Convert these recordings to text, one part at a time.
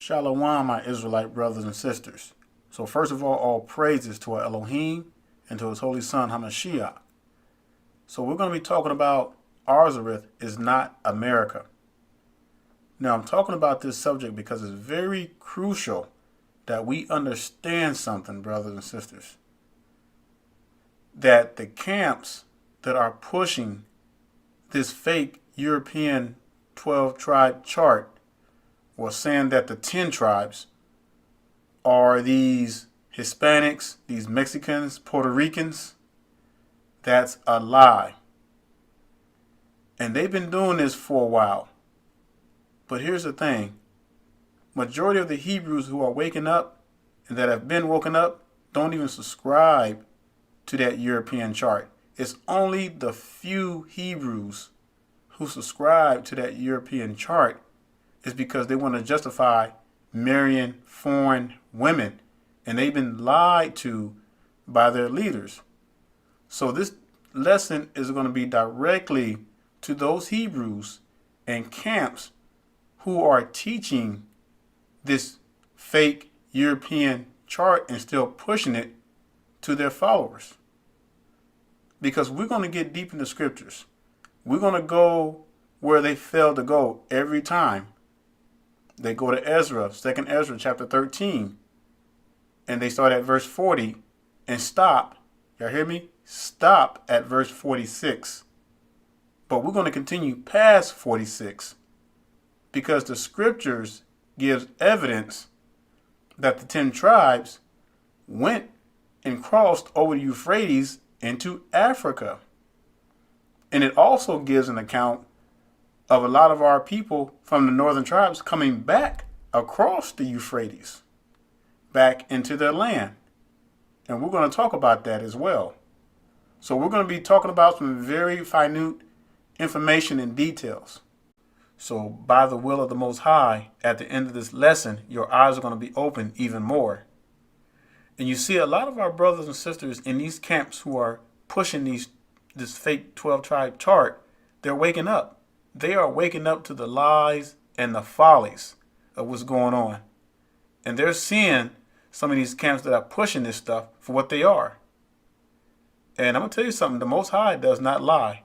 Shalom, my Israelite brothers and sisters. So first of all praises to our Elohim and to his holy son, Hamashiach. So we're going to be talking about Arsareth is not America. Now I'm talking about this subject because it's very crucial that we understand something, brothers and sisters. That the camps that are pushing this fake European 12 tribe chart was saying that the 10 tribes are these Hispanics, these Mexicans, Puerto Ricans. That's a lie. And they've been doing this for a while. But here's the thing. Majority of the Hebrews who are waking up and that have been woken up don't even subscribe to that European chart. It's only the few Hebrews who subscribe to that European chart is because they want to justify marrying foreign women. And they've been lied to by their leaders. So this lesson is going to be directly to those Hebrews and camps who are teaching this fake European chart and still pushing it to their followers. Because we're going to get deep in the scriptures. We're going to go where they fail to go every time. They go to Ezra, 2nd Ezra chapter 13, and they start at verse 40 and stop. Y'all hear me? Stop at verse 46. But we're going to continue past 46 because the scriptures gives evidence that the 10 tribes went and crossed over the Euphrates into Africa. And it also gives an account of a lot of our people from the northern tribes coming back across the Euphrates, back into their land. And we're going to talk about that as well. So we're going to be talking about some very minute information and details. So by the will of the Most High, at the end of this lesson, your eyes are going to be open even more. And you see a lot of our brothers and sisters in these camps who are pushing this fake 12 tribe chart, they're waking up. They are waking up to the lies and the follies of what's going on. And they're seeing some of these camps that are pushing this stuff for what they are. And I'm going to tell you something. The Most High does not lie.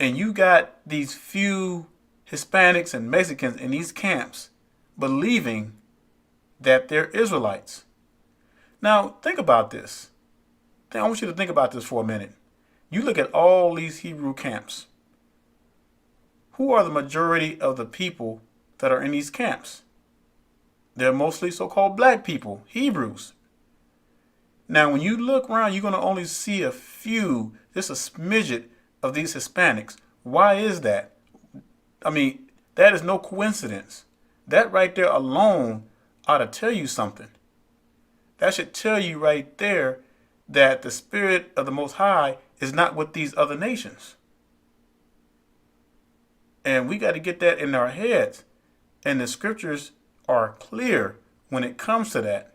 And you got these few Hispanics and Mexicans in these camps believing that they're Israelites. Now, think about this. I want you to think about this for a minute. You look at all these Hebrew camps. Who are the majority of the people that are in these camps? They're mostly so-called black people, Hebrews. Now, when you look around, you're going to only see a few, just a smidget of these Hispanics. Why is that? I mean, that is no coincidence. That right there alone ought to tell you something. That should tell you right there that the Spirit of the Most High is not with these other nations. And we got to get that in our heads. And the scriptures are clear when it comes to that.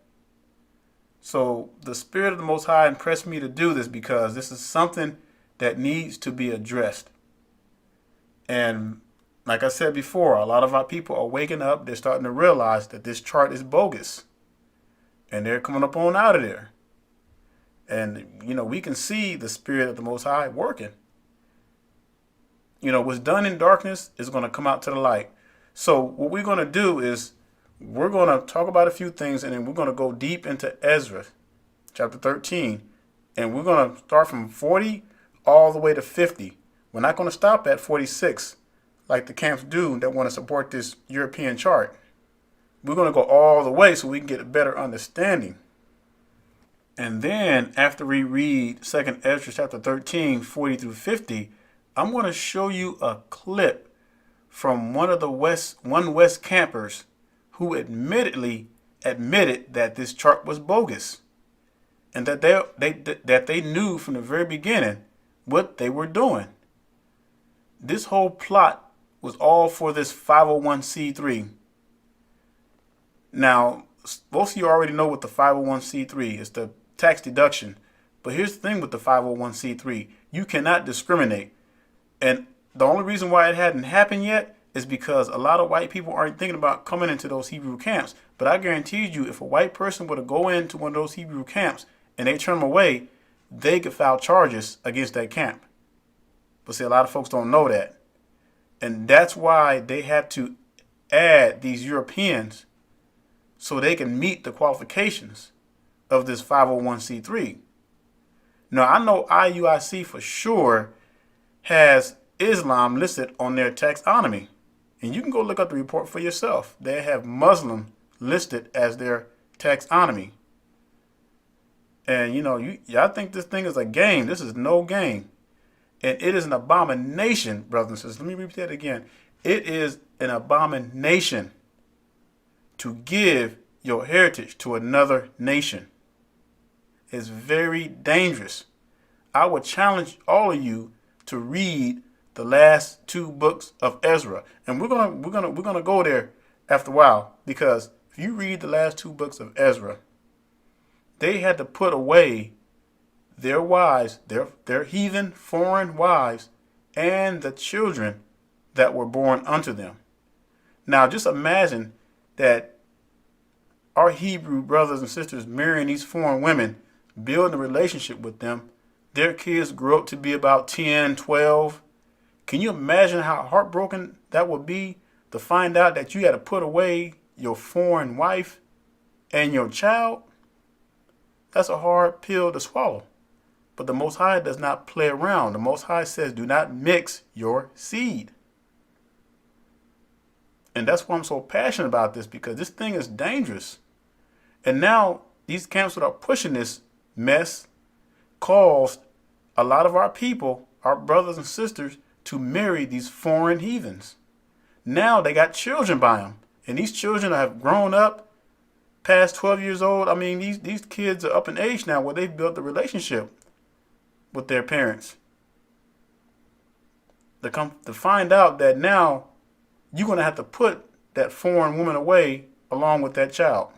So the Spirit of the Most High impressed me to do this because this is something that needs to be addressed. And like I said before, a lot of our people are waking up. They're starting to realize that this chart is bogus. And they're coming up on out of there. And, we can see the Spirit of the Most High working. What's done in darkness is going to come out to the light. So what we're going to do is we're going to talk about a few things, and then we're going to go deep into Ezra chapter 13. And we're going to start from 40 all the way to 50. We're not going to stop at 46 like the camps do that want to support this European chart. We're going to go all the way so we can get a better understanding. And then after we read 2nd Ezra chapter 13, 40 through 50, I'm going to show you a clip from one of the West campers who admitted that this chart was bogus and that they knew from the very beginning what they were doing. This whole plot was all for this 501c3. Now, most of you already know what the 501c3 is, the tax deduction. But here's the thing with the 501c3. You cannot discriminate. And the only reason why it hadn't happened yet is because a lot of white people aren't thinking about coming into those Hebrew camps. But I guarantee you, if a white person were to go into one of those Hebrew camps and they turn them away, they could file charges against that camp. But see, a lot of folks don't know that. And that's why they had to add these Europeans so they can meet the qualifications of this 501c3. Now, I know IUIC for sure has Islam listed on their taxonomy. And you can go look up the report for yourself. They have Muslim listed as their taxonomy. And, y'all think this thing is a game. This is no game. And it is an abomination, brothers and sisters. Let me repeat that again. It is an abomination to give your heritage to another nation. It's very dangerous. I would challenge all of you to read the last 2 books of Ezra, and we're gonna go there after a while, because if you read the last 2 books of Ezra, they had to put away their wives, their heathen foreign wives, and the children that were born unto them. Now, just imagine that our Hebrew brothers and sisters marrying these foreign women, building a relationship with them. Their kids grow up to be about 10, 12. Can you imagine how heartbroken that would be to find out that you had to put away your foreign wife and your child? That's a hard pill to swallow. But the Most High does not play around. The Most High says, do not mix your seed. And that's why I'm so passionate about this, because this thing is dangerous. And now these camps that are pushing this mess caused a lot of our people, our brothers and sisters, to marry these foreign heathens. Now they got children by them. And these children have grown up past 12 years old. I mean, these kids are up in age now where they've built a relationship with their parents. To find out that now you're going to have to put that foreign woman away along with that child.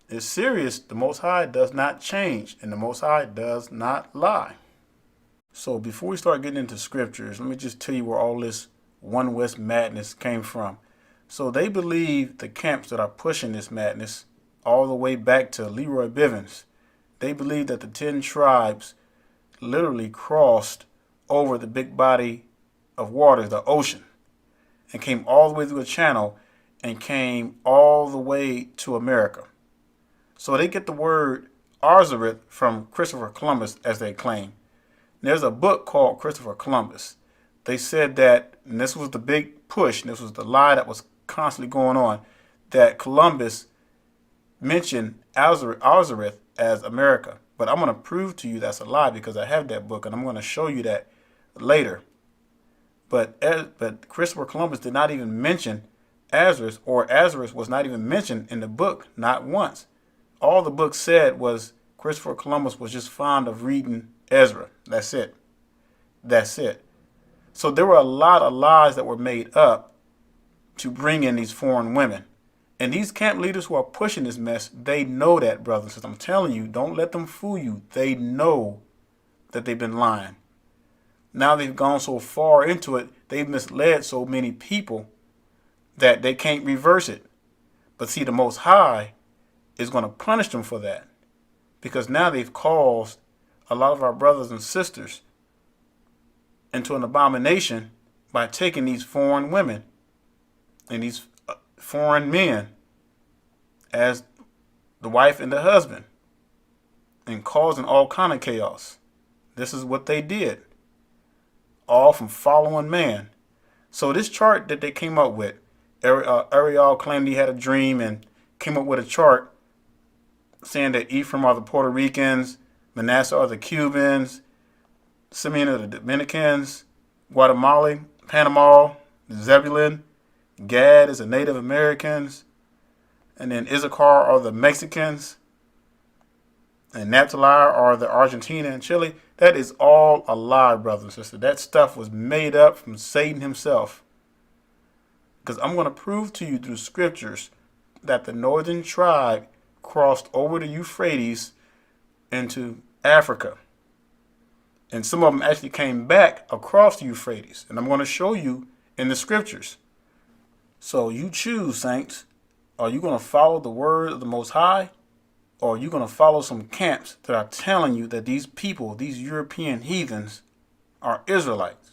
It's serious. The Most High does not change, and the Most High does not lie. So before we start getting into scriptures, let me just tell you where all this One West madness came from. So they believe, the camps that are pushing this madness, all the way back to Leroy Bivens, they believe that the 10 tribes literally crossed over the big body of waters, the ocean, and came all the way through a channel and came all the way to America. So they get the word Arsareth from Christopher Columbus, as they claim. There's a book called Christopher Columbus. They said that, and this was the big push, and this was the lie that was constantly going on, that Columbus mentioned Arsareth as America. But I'm going to prove to you that's a lie, because I have that book, and I'm going to show you that later. But Christopher Columbus did not even mention Arsareth, or Arsareth was not even mentioned in the book, not once. All the book said was Christopher Columbus was just fond of reading Ezra. That's it. That's it. So there were a lot of lies that were made up to bring in these foreign women. And these camp leaders who are pushing this mess, they know that, brothers and sisters. I'm telling you, don't let them fool you. They know that they've been lying. Now they've gone so far into it, they've misled so many people that they can't reverse it. But see, the Most High is going to punish them for that, because now they've caused a lot of our brothers and sisters into an abomination by taking these foreign women and these foreign men as the wife and the husband, and causing all kind of chaos. This is what they did, all from following man. So this chart that they came up with, Ariel claimed he had a dream and came up with a chart saying that Ephraim are the Puerto Ricans, Manasseh are the Cubans, Simeon are the Dominicans, Guatemala, Panama, Zebulun, Gad is the Native Americans, and then Issachar are the Mexicans, and Naphtali are the Argentina and Chile. That is all a lie, brothers and sisters. That stuff was made up from Satan himself. Because I'm going to prove to you through scriptures that the northern tribe crossed over the Euphrates into Africa. And some of them actually came back across the Euphrates. And I'm going to show you in the scriptures. So you choose, saints. Are you going to follow the word of the Most High? Or are you going to follow some camps that are telling you that these people, these European heathens, are Israelites?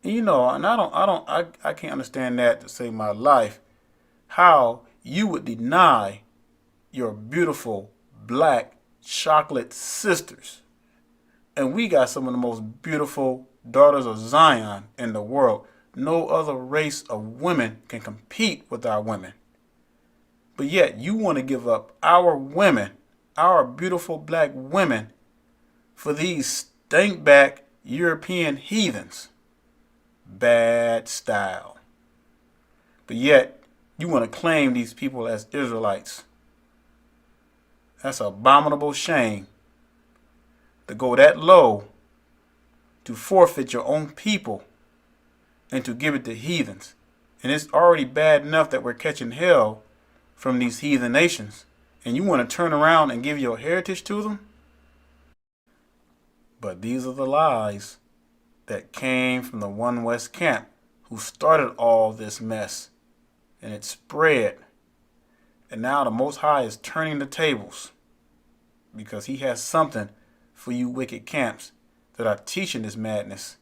And and I can't understand that to save my life. How you would deny your beautiful black chocolate sisters. And we got some of the most beautiful daughters of Zion in the world. No other race of women can compete with our women. But yet you want to give up our women, our beautiful black women, for these stink-back European heathens. Bad style. But yet you want to claim these people as Israelites. That's an abominable shame to go that low to forfeit your own people and to give it to heathens. And it's already bad enough that we're catching hell from these heathen nations. And you want to turn around and give your heritage to them? But these are the lies that came from the One West camp who started all this mess. And it spread. And now the Most High is turning the tables because he has something for you wicked camps that are teaching this madness.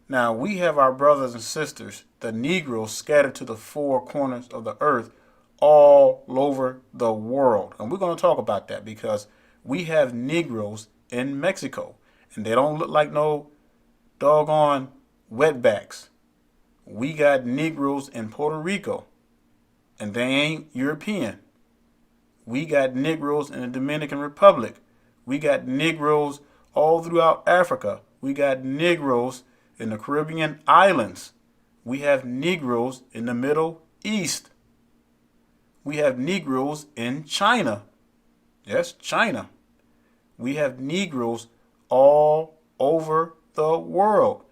Now we have our brothers and sisters, the Negroes, scattered to the four corners of the earth all over the world. And we're going to talk about that because we have Negroes in Mexico. And they don't look like no doggone wetbacks. We got Negroes in Puerto Rico. And they ain't European. We got Negroes in the Dominican Republic. We got Negroes all throughout Africa. We got Negroes in the Caribbean islands. We have Negroes in the Middle East. We have Negroes in China. Yes, China. We have Negroes all over the world.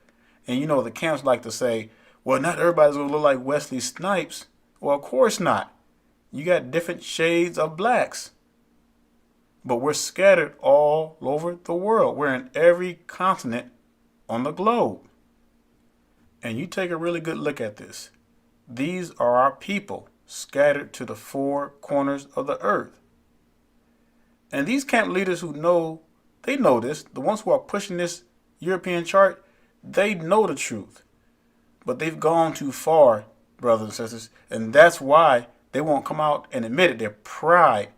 And the camps like to say, well, not everybody's going to look like Wesley Snipes. Well, of course not. You got different shades of blacks. But we're scattered all over the world. We're in every continent on the globe. And you take a really good look at this. These are our people scattered to the four corners of the earth. And these camp leaders who know, they know this. The ones who are pushing this European chart, they know the truth. But they've gone too far, brothers and sisters. And that's why they won't come out and admit it. Their pride.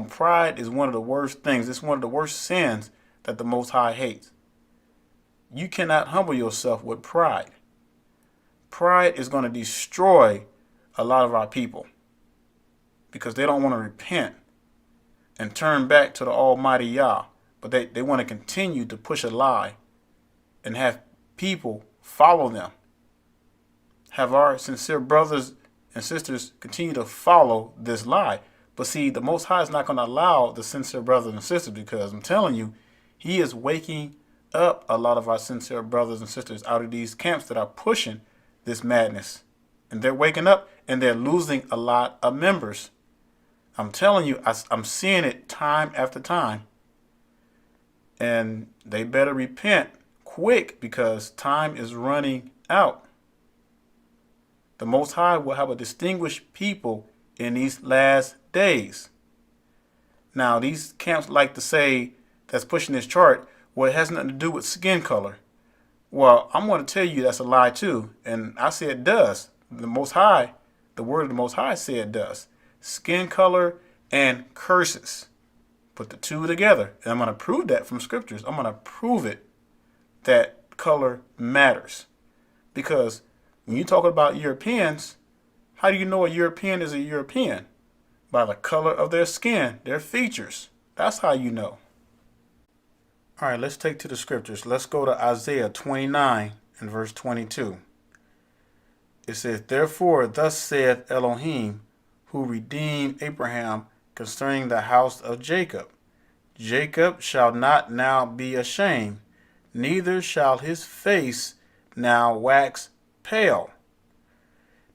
Pride is one of the worst things. It's one of the worst sins that the Most High hates. You cannot humble yourself with pride. Pride is going to destroy a lot of our people because they don't want to repent and turn back to the Almighty Yah. But they want to continue to push a lie and have people follow them. Have our sincere brothers and sisters continue to follow this lie. But see, the Most High is not going to allow the sincere brothers and sisters because I'm telling you, he is waking up a lot of our sincere brothers and sisters out of these camps that are pushing this madness. And they're waking up and they're losing a lot of members. I'm telling you, I'm seeing it time after time. And they better repent quick because time is running out. The Most High will have a distinguished people in these last days. Now, these camps like to say that's pushing this chart, well, it has nothing to do with skin color. Well, I'm going to tell you that's a lie too. And I say it does. The Most High, the word of the Most High say it does. Skin color and curses. Put the two together. And I'm going to prove that from scriptures. I'm going to prove it that color matters. Because when you talk about Europeans, how do you know a European is a European? By the color of their skin, their features. That's how you know. All right, let's take to the scriptures. Let's go to Isaiah 29 and verse 22. It says, therefore, thus saith Elohim, who redeemed Abraham concerning the house of Jacob. Jacob shall not now be ashamed, neither shall his face now wax pale.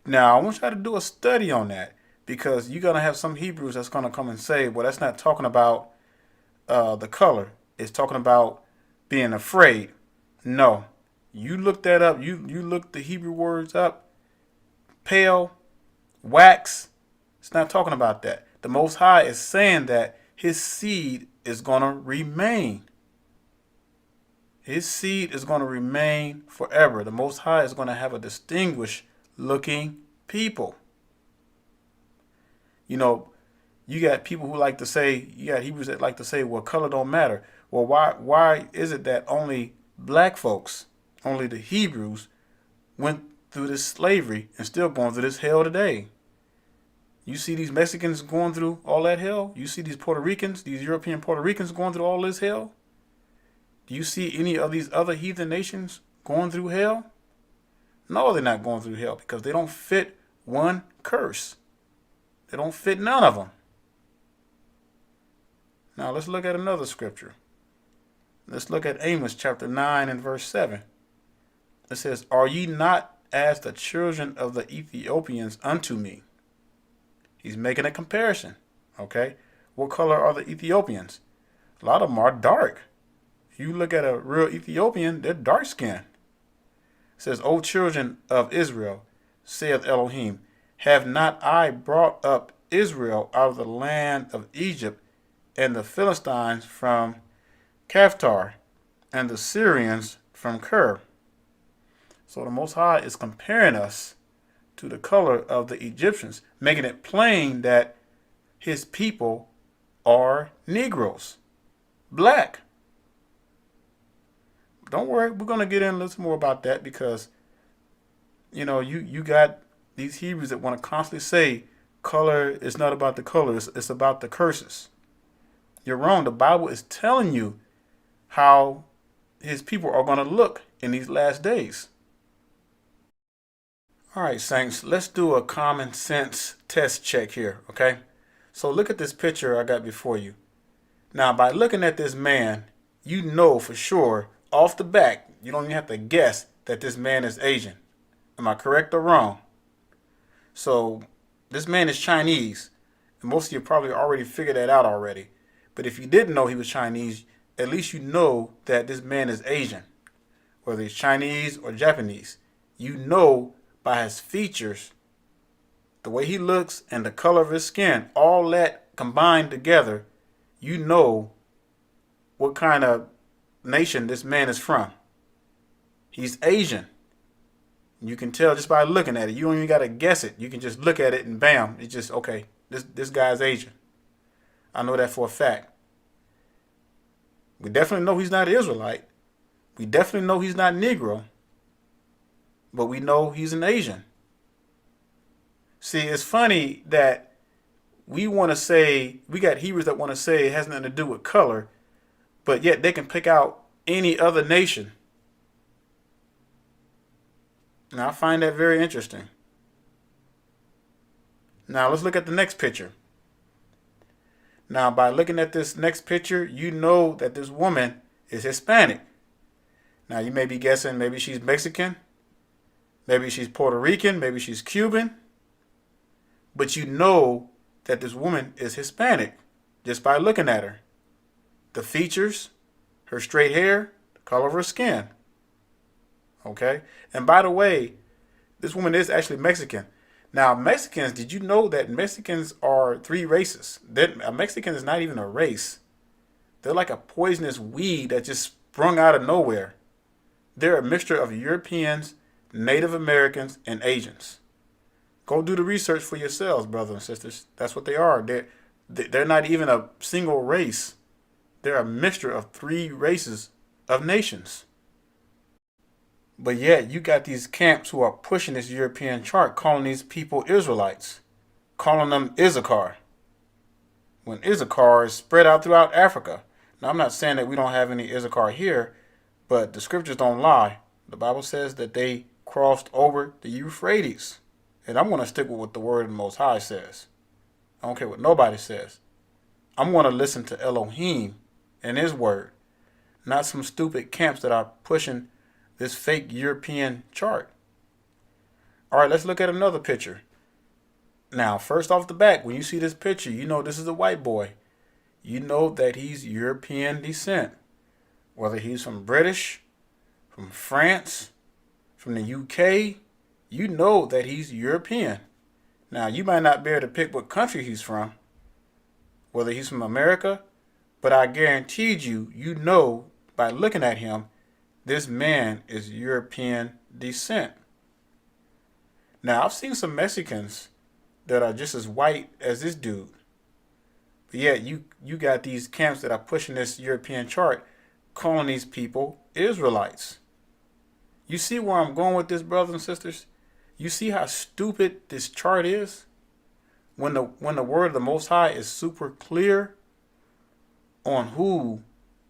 Now, I want you to do a study on that because you're going to have some Hebrews that's going to come and say, well, that's not talking about the color. It's talking about being afraid. No, You look that up. You look the Hebrew words up. Pale, wax. It's not talking about that. The Most High is saying that his seed is going to remain. His seed is going to remain forever. The Most High is going to have a distinguished looking people. You know, you got people who like to say, you got Hebrews that like to say, well, color don't matter. Well, why is it that only black folks, only the Hebrews, went through this slavery and still going through this hell today? You see these Mexicans going through all that hell? You see these Puerto Ricans, these European Puerto Ricans going through all this hell? Do you see any of these other heathen nations going through hell? No, they're not going through hell because they don't fit one curse. They don't fit none of them. Now let's look at another scripture. Let's look at Amos chapter 9 and verse 7. It says, "Are ye not as the children of the Ethiopians unto me?" He's making a comparison. Okay. What color are the Ethiopians? A lot of them are dark. If you look at a real Ethiopian, they're dark skinned. It says, "O children of Israel, saith Elohim, have not I brought up Israel out of the land of Egypt, and the Philistines from Caphtar, and the Syrians from Kir?" So the Most High is comparing us to the color of the Egyptians, making it plain that his people are Negroes, black. Don't worry, we're going to get in a little more about that because, you know, you got these Hebrews that want to constantly say color is not about the colors, it's about the curses. You're wrong. The Bible is telling you how his people are going to look in these last days. All right, saints, let's do a common sense test check here, okay? So look at this picture I got before you. Now, by looking at this man, you know for sure, off the back, you don't even have to guess that this man is Asian. Am I correct or wrong? So this man is Chinese, and most of you probably already figured that out already. But if you didn't know he was Chinese, at least you know that this man is Asian, whether he's Chinese or Japanese. You know by his features, the way he looks, and the color of his skin, all that combined together, you know what kind of nation this man is from. He's Asian. You can tell just by looking at it. You don't even got to guess it. You can just look at it and bam, it's just, okay, this guy's Asian. I know that for a fact. We definitely know he's not an Israelite. We definitely know he's not Negro. But we know he's an Asian. See, it's funny that we want to say, we got Hebrews that want to say it has nothing to do with color, but yet they can pick out any other nation. Now, I find that very interesting. Now, let's look at the next picture. Now, by looking at this next picture, you know that this woman is Hispanic. Now, you may be guessing maybe she's Mexican, maybe she's Puerto Rican, maybe she's Cuban. But you know that this woman is Hispanic just by looking at her. The features, her straight hair, the color of her skin. Okay? And by the way, this woman is actually Mexican. Now, Mexicans, did you know that Mexicans are three races? A Mexican is not even a race. They're like a poisonous weed that just sprung out of nowhere. They're a mixture of Europeans, Native Americans, and Asians. Go do the research for yourselves, brothers and sisters. That's what they are. They're not even a single race. They're a mixture of three races of nations. But yet, you got these camps who are pushing this European chart, calling these people Israelites, calling them Issachar, when Issachar is spread out throughout Africa. Now, I'm not saying that we don't have any Issachar here, but the scriptures don't lie. The Bible says that they crossed over the Euphrates. And I'm going to stick with what the word of the Most High says. I don't care what nobody says. I'm going to listen to Elohim and his word, not some stupid camps that are pushing this fake European chart. All right, let's look at another picture. Now, first off the bat, when you see this picture, you know this is a white boy. You know that he's European descent, whether he's from British, from France, from the UK, you know that he's European. Now, you might not be able to pick what country he's from, whether he's from America, but I guaranteed you, you know by looking at him, this man is European descent. Now, I've seen some Mexicans that are just as white as this dude. But yet, you got these camps that are pushing this European chart, calling these people Israelites. You see where I'm going with this, brothers and sisters? You see how stupid this chart is? When the word of the Most High is super clear on who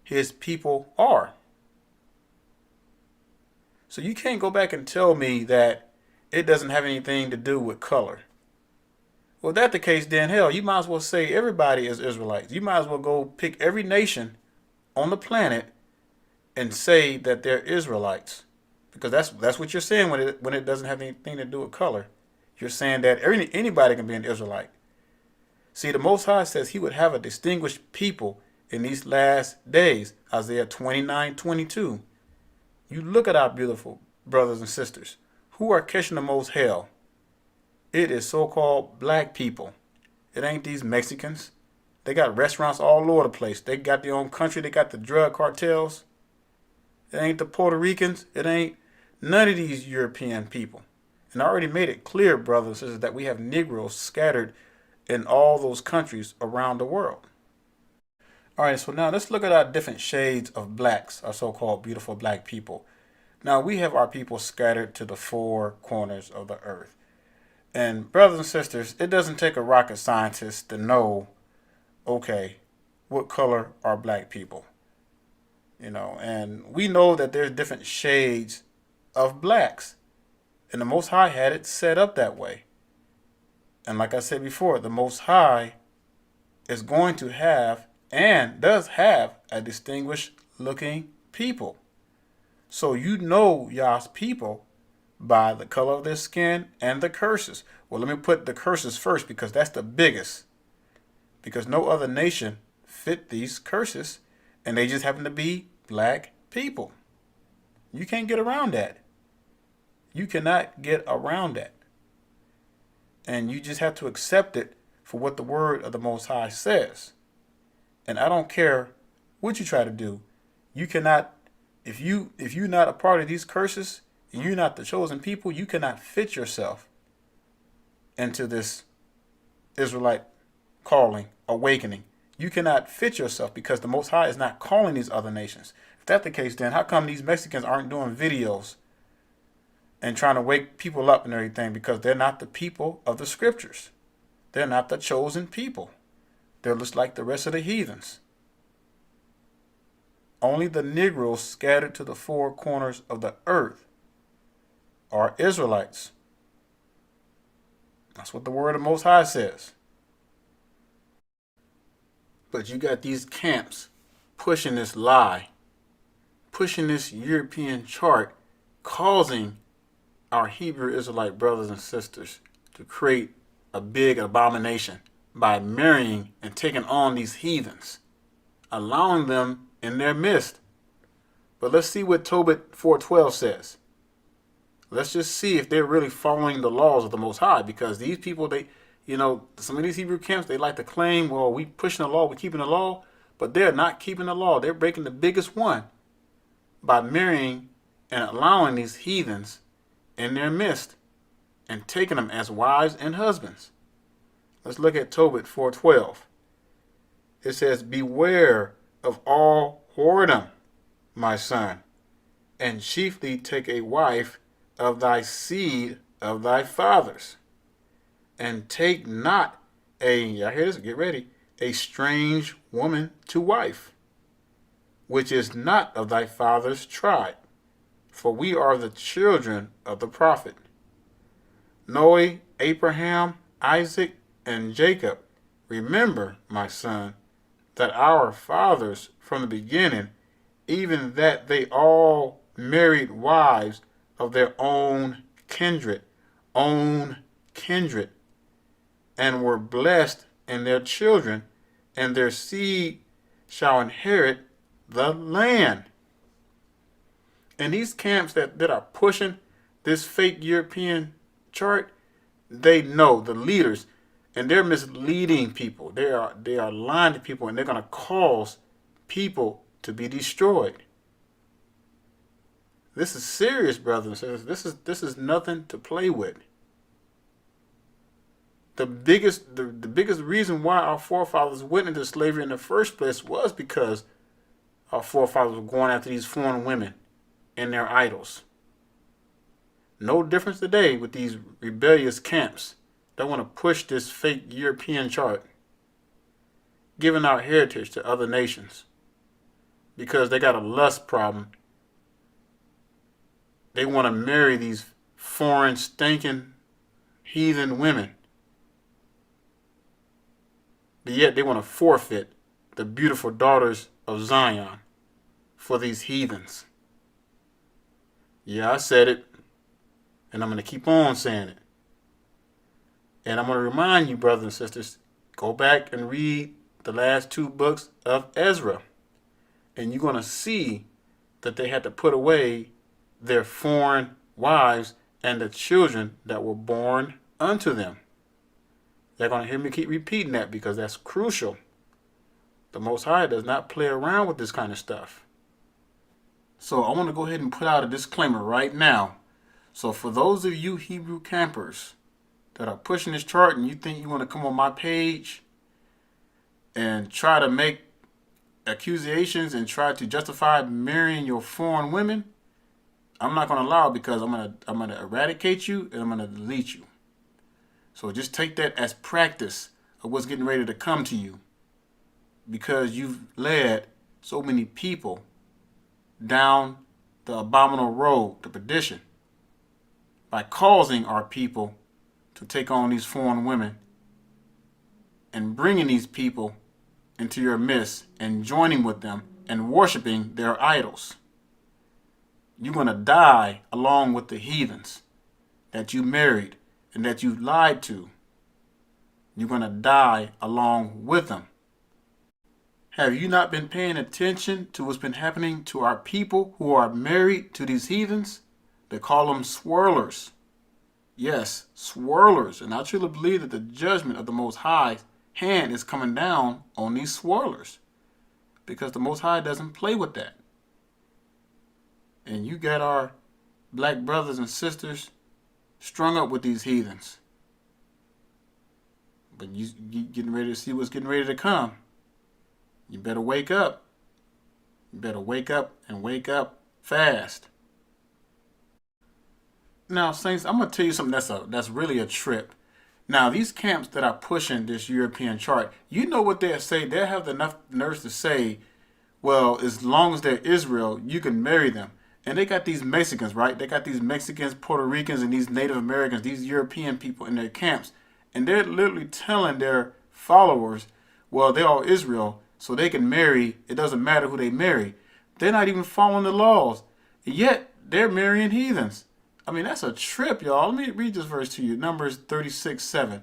his people are. So you can't go back and tell me that it doesn't have anything to do with color. Well, if that's the case, then hell, you might as well say everybody is Israelites. You might as well go pick every nation on the planet and say that they're Israelites. Because that's what you're saying when it doesn't have anything to do with color. You're saying that anybody can be an Israelite. See, the Most High says he would have a distinguished people in these last days. Isaiah 29:22. You look at our beautiful brothers and sisters who are catching the most hell. It is so-called black people. It ain't these Mexicans. They got restaurants all over the place. They got their own country. They got the drug cartels. It ain't the Puerto Ricans. It ain't none of these European people. And I already made it clear, brothers and sisters, that we have Negroes scattered in all those countries around the world. All right, so now let's look at our different shades of blacks, our so-called beautiful black people. Now, we have our people scattered to the four corners of the earth. And brothers and sisters, it doesn't take a rocket scientist to know, okay, what color are black people? You know, and we know that there's different shades of blacks. And the Most High had it set up that way. And like I said before, the Most High is going to have and does have a distinguished looking people. So you know y'all's people by the color of their skin and the curses. Well, let me put the curses first because that's the biggest. Because no other nation fit these curses and they just happen to be black people. You can't get around that. You cannot get around that. And you just have to accept it for what the word of the Most High says. And I don't care what you try to do. You cannot, if you're not a part of these curses, and you're not the chosen people, you cannot fit yourself into this Israelite calling, awakening. You cannot fit yourself because the Most High is not calling these other nations. If that's the case, then how come these Mexicans aren't doing videos and trying to wake people up and everything? Because they're not the people of the scriptures. They're not the chosen people. They're just like the rest of the heathens. Only the Negroes scattered to the four corners of the earth are Israelites. That's what the word of Most High says. But you got these camps pushing this lie, pushing this European chart, causing our Hebrew Israelite brothers and sisters to create a big abomination by marrying and taking on these heathens, allowing them in their midst. But let's see what Tobit 4:12 says. Let's just see if they're really following the laws of the Most High, because these people, some of these Hebrew camps, they like to claim, well, we pushing the law, we keeping the law, but they're not keeping the law. They're breaking the biggest one by marrying and allowing these heathens in their midst and taking them as wives and husbands. Let's look at Tobit 4:12. It says, beware of all whoredom, my son, and chiefly take a wife of thy seed of thy fathers, and take not y'all hear this? Get ready, a strange woman to wife, which is not of thy father's tribe, for we are the children of the prophet. Noah, Abraham, Isaac, and Jacob, remember, my son, that our fathers from the beginning, even that they all married wives of their own kindred, and were blessed in their children, and their seed shall inherit the land. And these camps that are pushing this fake European chart, they know the leaders, and they're misleading people. They are lying to people, and they're going to cause people to be destroyed. This is serious, brothers and sisters. This is nothing to play with. The biggest reason why our forefathers went into slavery in the first place was because our forefathers were going after these foreign women and their idols. No difference today with these rebellious camps that want to push this fake European chart, giving our heritage to other nations because they got a lust problem. They want to marry these foreign, stinking, heathen women. But yet they want to forfeit the beautiful daughters of Zion for these heathens. Yeah, I said it, and I'm going to keep on saying it. And I'm going to remind you, brothers and sisters, go back and read the last 2 books of Ezra, and you're going to see that they had to put away their foreign wives and the children that were born unto them. They're going to hear me keep repeating that because that's crucial. The Most High does not play around with this kind of stuff. So I want to go ahead and put out a disclaimer right now. So for those of you Hebrew campers that are pushing this chart and you think you want to come on my page and try to make accusations and try to justify marrying your foreign women, I'm not going to allow it because I'm going to eradicate you and I'm going to delete you. So just take that as practice of what's getting ready to come to you, because you've led so many people down the abominable road to perdition by causing our people to take on these foreign women and bringing these people into your midst and joining with them and worshiping their idols. You're going to die along with the heathens that you married and that you lied to. You're going to die along with them. Have you not been paying attention to what's been happening to our people who are married to these heathens? They call them swirlers. Yes, swirlers. And I truly believe that the judgment of the Most High hand is coming down on these swirlers, because the Most High doesn't play with that. And you got our black brothers and sisters strung up with these heathens. But you getting ready to see what's getting ready to come. You better wake up. You better wake up and wake up fast. Now, Saints, I'm going to tell you something that's really a trip. Now, these camps that are pushing this European chart, you know what they'll say? They'll have enough nerves to say, well, as long as they're Israel, you can marry them. And they got these Mexicans, right? They got these Mexicans, Puerto Ricans, and these Native Americans, these European people in their camps. And they're literally telling their followers, well, they're all Israel, so they can marry. It doesn't matter who they marry. They're not even following the laws. Yet, they're marrying heathens. I mean, that's a trip, y'all. Let me read this verse to you. Numbers 36:7.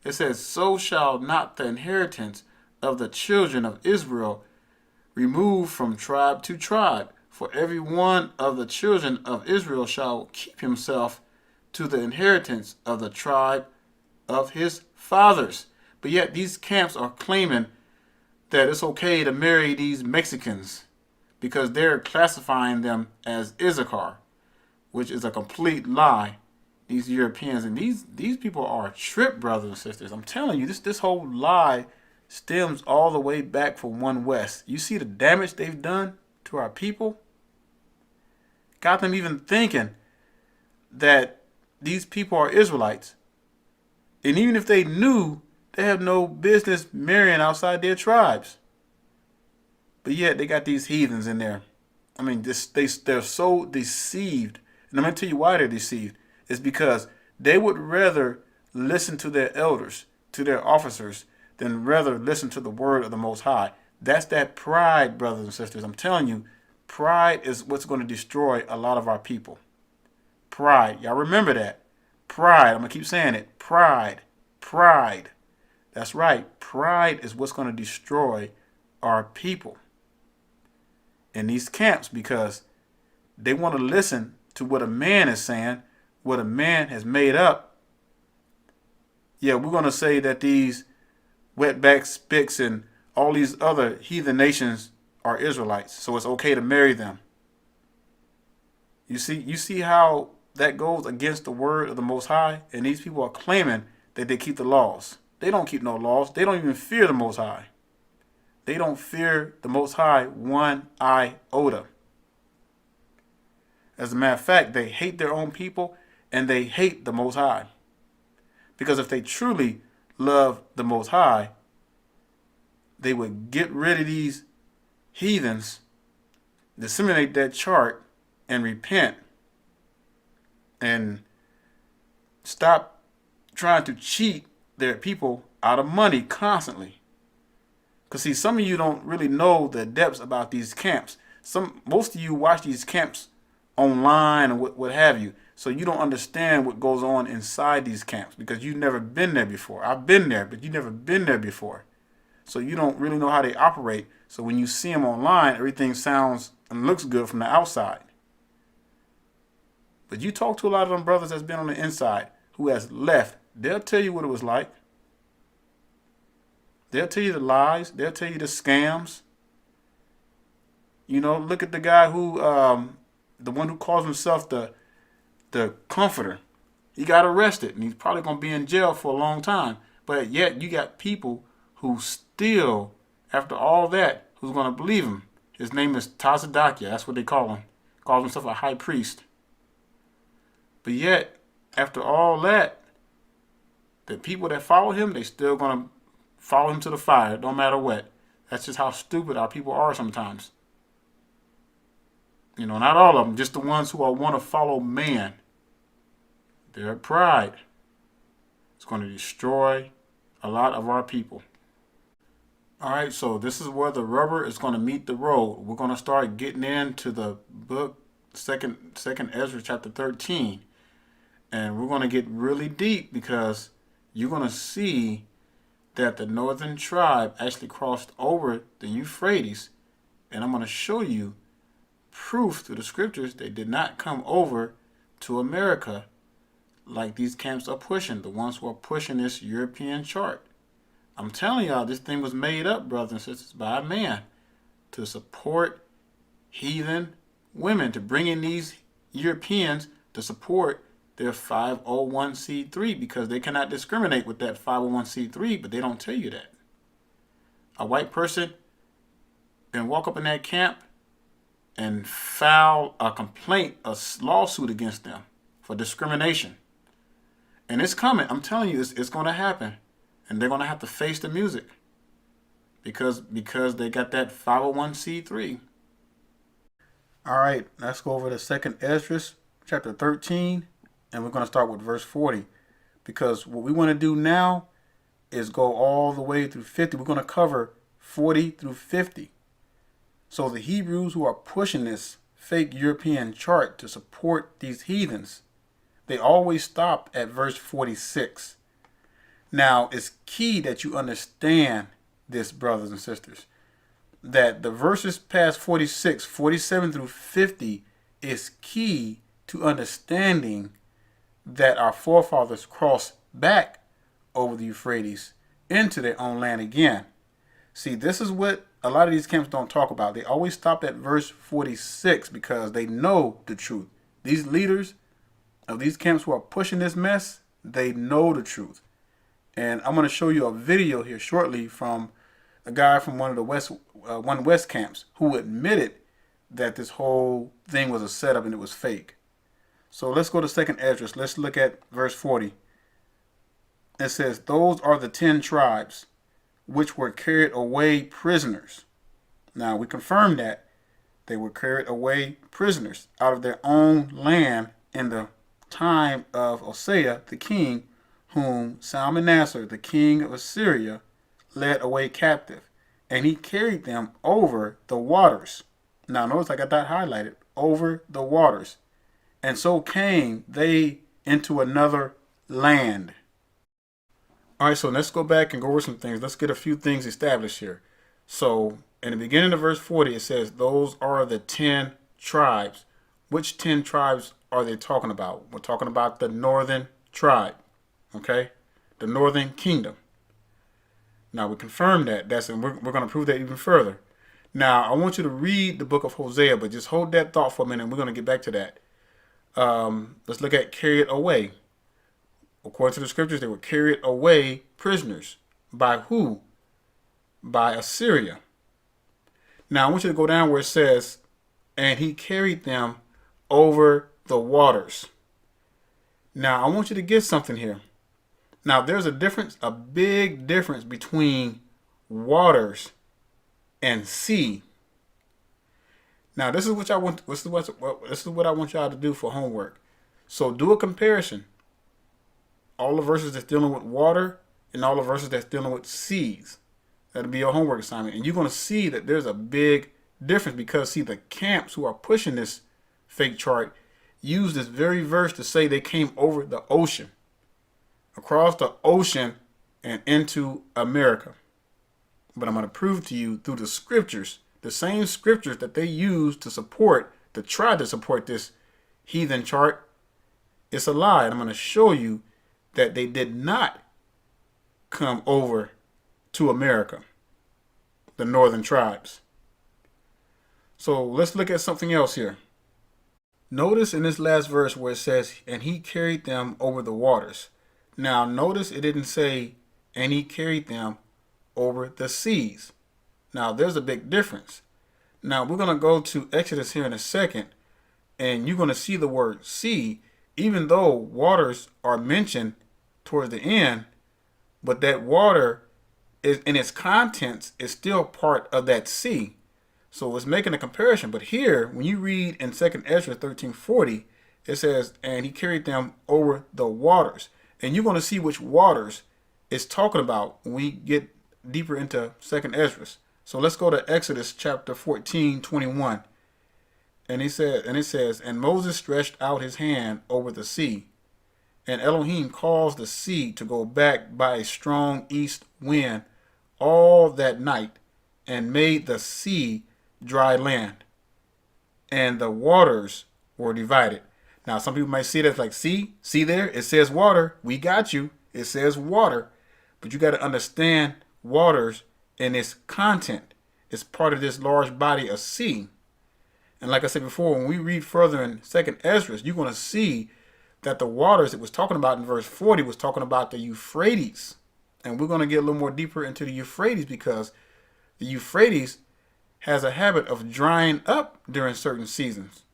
It says, so shall not the inheritance of the children of Israel remove from tribe to tribe. For every one of the children of Israel shall keep himself to the inheritance of the tribe of his fathers. But yet these camps are claiming that it's okay to marry these Mexicans because they're classifying them as Issachar, which is a complete lie. These Europeans and these people are a trip, brothers and sisters. I'm telling you, this whole lie stems all the way back from One West. You see the damage they've done to our people? Got them even thinking that these people are Israelites. And even if they knew, they have no business marrying outside their tribes. But yet they got these heathens in there. I mean, they're so deceived. And I'm going to tell you why they're deceived. It's because they would rather listen to their elders, to their officers, than rather listen to the word of the Most High. That's that pride, brothers and sisters. I'm telling you, pride is what's going to destroy a lot of our people. Pride. Y'all remember that. Pride. I'm going to keep saying it. Pride. Pride. That's right. Pride is what's going to destroy our people in these camps, because they want to listen to what a man is saying, what a man has made up. Yeah, we're going to say that these wetback spics and all these other heathen nations are Israelites, so it's okay to marry them. You see how that goes against the word of the Most High? And these people are claiming that they keep the laws. They don't keep no laws. They don't even fear the Most High. They don't fear the Most High one iota. As a matter of fact, they hate their own people and they hate the Most High. Because if they truly love the Most High, they would get rid of these heathens, disseminate that chart, and repent. And stop trying to cheat their people out of money constantly. Because see, some of you don't really know the depths about these camps. Most of you watch these camps online and what have you. So you don't understand what goes on inside these camps because you've never been there before. I've been there, but you've never been there before. So you don't really know how they operate. So when you see them online, everything sounds and looks good from the outside. But you talk to a lot of them brothers that's been on the inside who has left. They'll tell you what it was like. They'll tell you the lies. They'll tell you the scams. You know, look at the guy who, the one who calls himself the comforter. He got arrested and he's probably going to be in jail for a long time. But yet you got people who still, after all that, who's going to believe him. His name is Tazadakia. That's what they call him. Calls himself a high priest. But yet, after all that, the people that follow him, they still going to follow him to the fire, no matter what. That's just how stupid our people are sometimes. You know, not all of them, just the ones who want to follow man. Their pride is going to destroy a lot of our people. All right, so this is where the rubber is going to meet the road. We're going to start getting into the book, second Ezra chapter 13. And we're going to get really deep because you're going to see that the northern tribe actually crossed over the Euphrates. And I'm going to show you proof through the scriptures they did not come over to America like these camps are pushing, the ones who are pushing this European chart. I'm telling y'all, this thing was made up, brothers and sisters, by a man to support heathen women, to bring in these Europeans to support their 501c3 because they cannot discriminate with that 501c3, but they don't tell you that. A white person can walk up in that camp and file a complaint, a lawsuit against them for discrimination. And it's coming. I'm telling you, it's going to happen. And they're going to have to face the music because they got that 501c3. All right, let's go over to 2nd Ezra, chapter 13, and we're going to start with verse 40. Because what we want to do now is go all the way through 50. We're going to cover 40 through 50. So the Hebrews who are pushing this fake European chart to support these heathens, they always stop at verse 46. Now, it's key that you understand this, brothers and sisters, that the verses past 46, 47 through 50 is key to understanding that our forefathers crossed back over the Euphrates into their own land again. See, this is what a lot of these camps don't talk about. They always stop at verse 46 because they know the truth. These leaders of these camps who are pushing this mess, they know the truth. And I'm going to show you a video here shortly from a guy from one of the One West camps who admitted that this whole thing was a setup and it was fake. So let's go to 2nd Ezra. Let's look at verse 40. It says, "Those are the 10 tribes which were carried away prisoners." Now we confirm that they were carried away prisoners out of their own land in the time of Hosea the king, whom Salmanassar the king of Assyria led away captive, and he carried them over the waters. Now notice I got that highlighted, over the waters. And so came they into another land. All right, so let's go back and go over some things. Let's get a few things established here. So in the beginning of verse 40, it says, "Those are the 10 tribes which 10 tribes are they talking about? We're talking about the northern tribe, okay? The northern kingdom. Now, we confirm that. We're going to prove that even further. Now, I want you to read the book of Hosea, but just hold that thought for a minute. We're going to get back to that. Let's look at carried away. According to the scriptures, they were carried away prisoners. By who? By Assyria. Now, I want you to go down where it says, and he carried them over the waters. Now, I want you to get something here. Now, there's a difference, a big difference between waters and sea. Now, this is what I want. This is what I want y'all to do for homework. So, do a comparison. All the verses that's dealing with water and all the verses that's dealing with seas. That'll be your homework assignment, and you're going to see that there's a big difference because, see, the camps who are pushing this fake chart use this very verse to say they came over the ocean, across the ocean, and into America. But I'm going to prove to you through the scriptures, the same scriptures that they use to try to support this heathen chart, it's a lie. And I'm going to show you that they did not come over to America, the northern tribes. So let's look at something else here. Notice in this last verse where it says, and he carried them over the waters. Now notice it didn't say, and he carried them over the seas. Now there's a big difference. Now we're going to go to Exodus here in a second, and you're going to see the word sea, even though waters are mentioned towards the end, but that water is in its contents is still part of that sea. So it's making a comparison. But here, when you read in 2 Ezra 13:40, it says, and he carried them over the waters. And you're going to see which waters it's talking about when we get deeper into 2 Ezra. So let's go to Exodus chapter 14:21. And it says, and Moses stretched out his hand over the sea, and Elohim caused the sea to go back by a strong east wind all that night, and made the sea dry land, and the waters were divided. Now, some people might see that like, see there, it says water. We got you. It says water, but you got to understand waters and its content. It's part of this large body of sea. And like I said before, when we read further in 2 Ezra, you're going to see that the waters it was talking about in verse 40 was talking about the Euphrates. And we're going to get a little more deeper into the Euphrates because the Euphrates has a habit of drying up during certain seasons.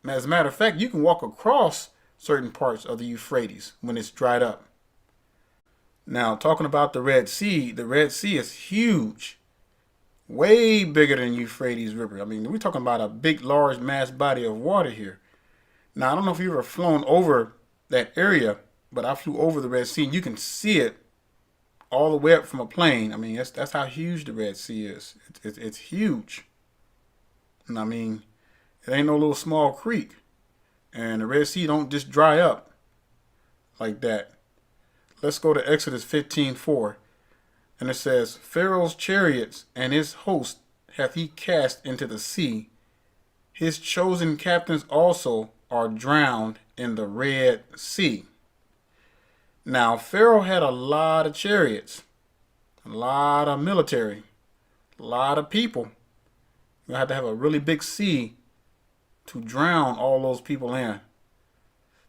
And as a matter of fact, you can walk across certain parts of the Euphrates when it's dried up. Now, talking about the Red Sea is huge. Way bigger than Euphrates River. I mean, we're talking about a big, large, mass body of water here. Now, I don't know if you've ever flown over that area, but I flew over the Red Sea, and you can see it all the way up from a plane. I mean, that's how huge the Red Sea is. It's huge. And I mean, it ain't no little small creek. And the Red Sea don't just dry up like that. Let's go to Exodus 15:4. And it says, Pharaoh's chariots and his host hath he cast into the sea. His chosen captains also are drowned in the Red Sea. Now, Pharaoh had a lot of chariots, a lot of military, a lot of people. You have to have a really big sea to drown all those people in.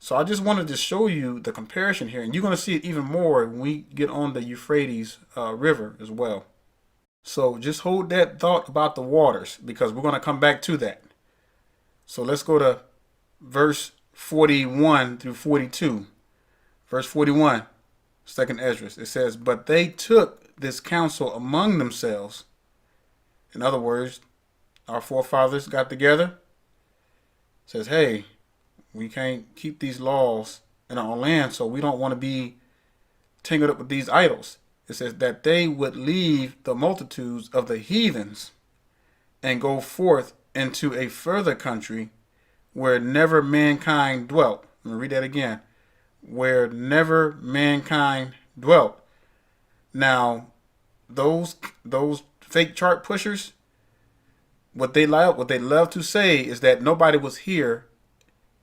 So I just wanted to show you the comparison here, and you're going to see it even more when we get on the Euphrates River as well. So just hold that thought about the waters because we're going to come back to that. So let's go to verse 41 through 42. Verse 41, 2 Ezra. It says, but they took this counsel among themselves. In other words, our forefathers got together. It says, hey, we can't keep these laws in our own land, so we don't want to be tangled up with these idols. It says that they would leave the multitudes of the heathens and go forth into a further country where never mankind dwelt. Let me read that again. Where never mankind dwelt. Now, those fake chart pushers, what they love to say is that nobody was here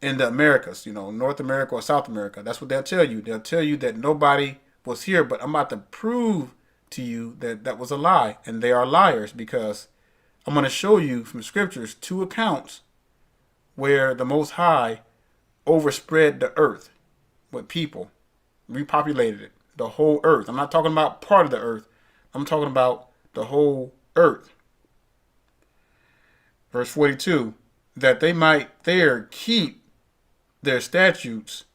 in the Americas, North America or South America. That's what they'll tell you. They'll tell you that nobody was here, but I'm about to prove to you that that was a lie, and they are liars, because I'm going to show you from scriptures two accounts where the Most High overspread the earth with people, repopulated it, the whole earth. I'm not talking about part of the earth. I'm talking about the whole earth. Verse 42, that they might there keep their statutes,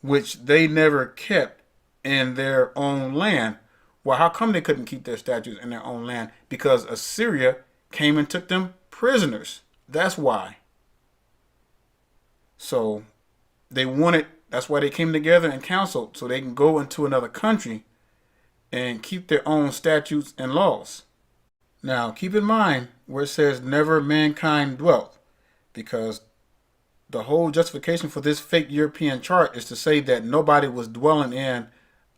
which they never kept in their own land. Well, how come they couldn't keep their statutes in their own land? Because Assyria came and took them prisoners. That's why. So that's why they came together and counseled, so they can go into another country and keep their own statutes and laws. Now, keep in mind where it says never mankind dwelt, because the whole justification for this fake European chart is to say that nobody was dwelling in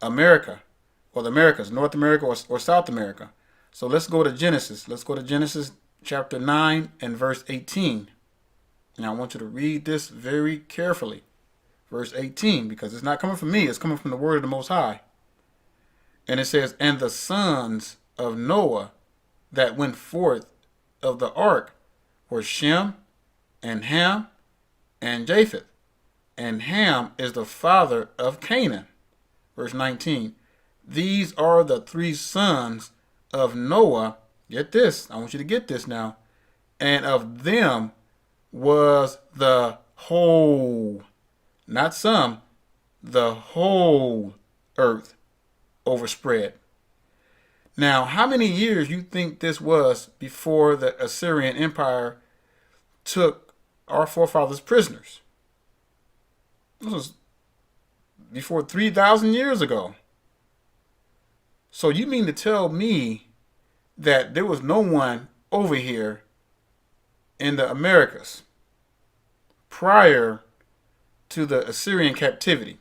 America or the Americas, North America or South America. So let's go to Genesis. Let's go to Genesis chapter 9 and verse 18. Now I want you to read this very carefully. Verse 18, because it's not coming from me, it's coming from the word of the Most High. And it says, and the sons of Noah that went forth of the ark were Shem and Ham and Japheth. And Ham is the father of Canaan. Verse 19. These are the three sons of Noah. Get this. I want you to get this now. And of them was the whole, not some, the whole earth overspread. Now, how many years you think this was before the Assyrian Empire took our forefathers prisoners? This was before 3,000 years ago. So you mean to tell me that there was no one over here in the Americas prior to the Assyrian captivity?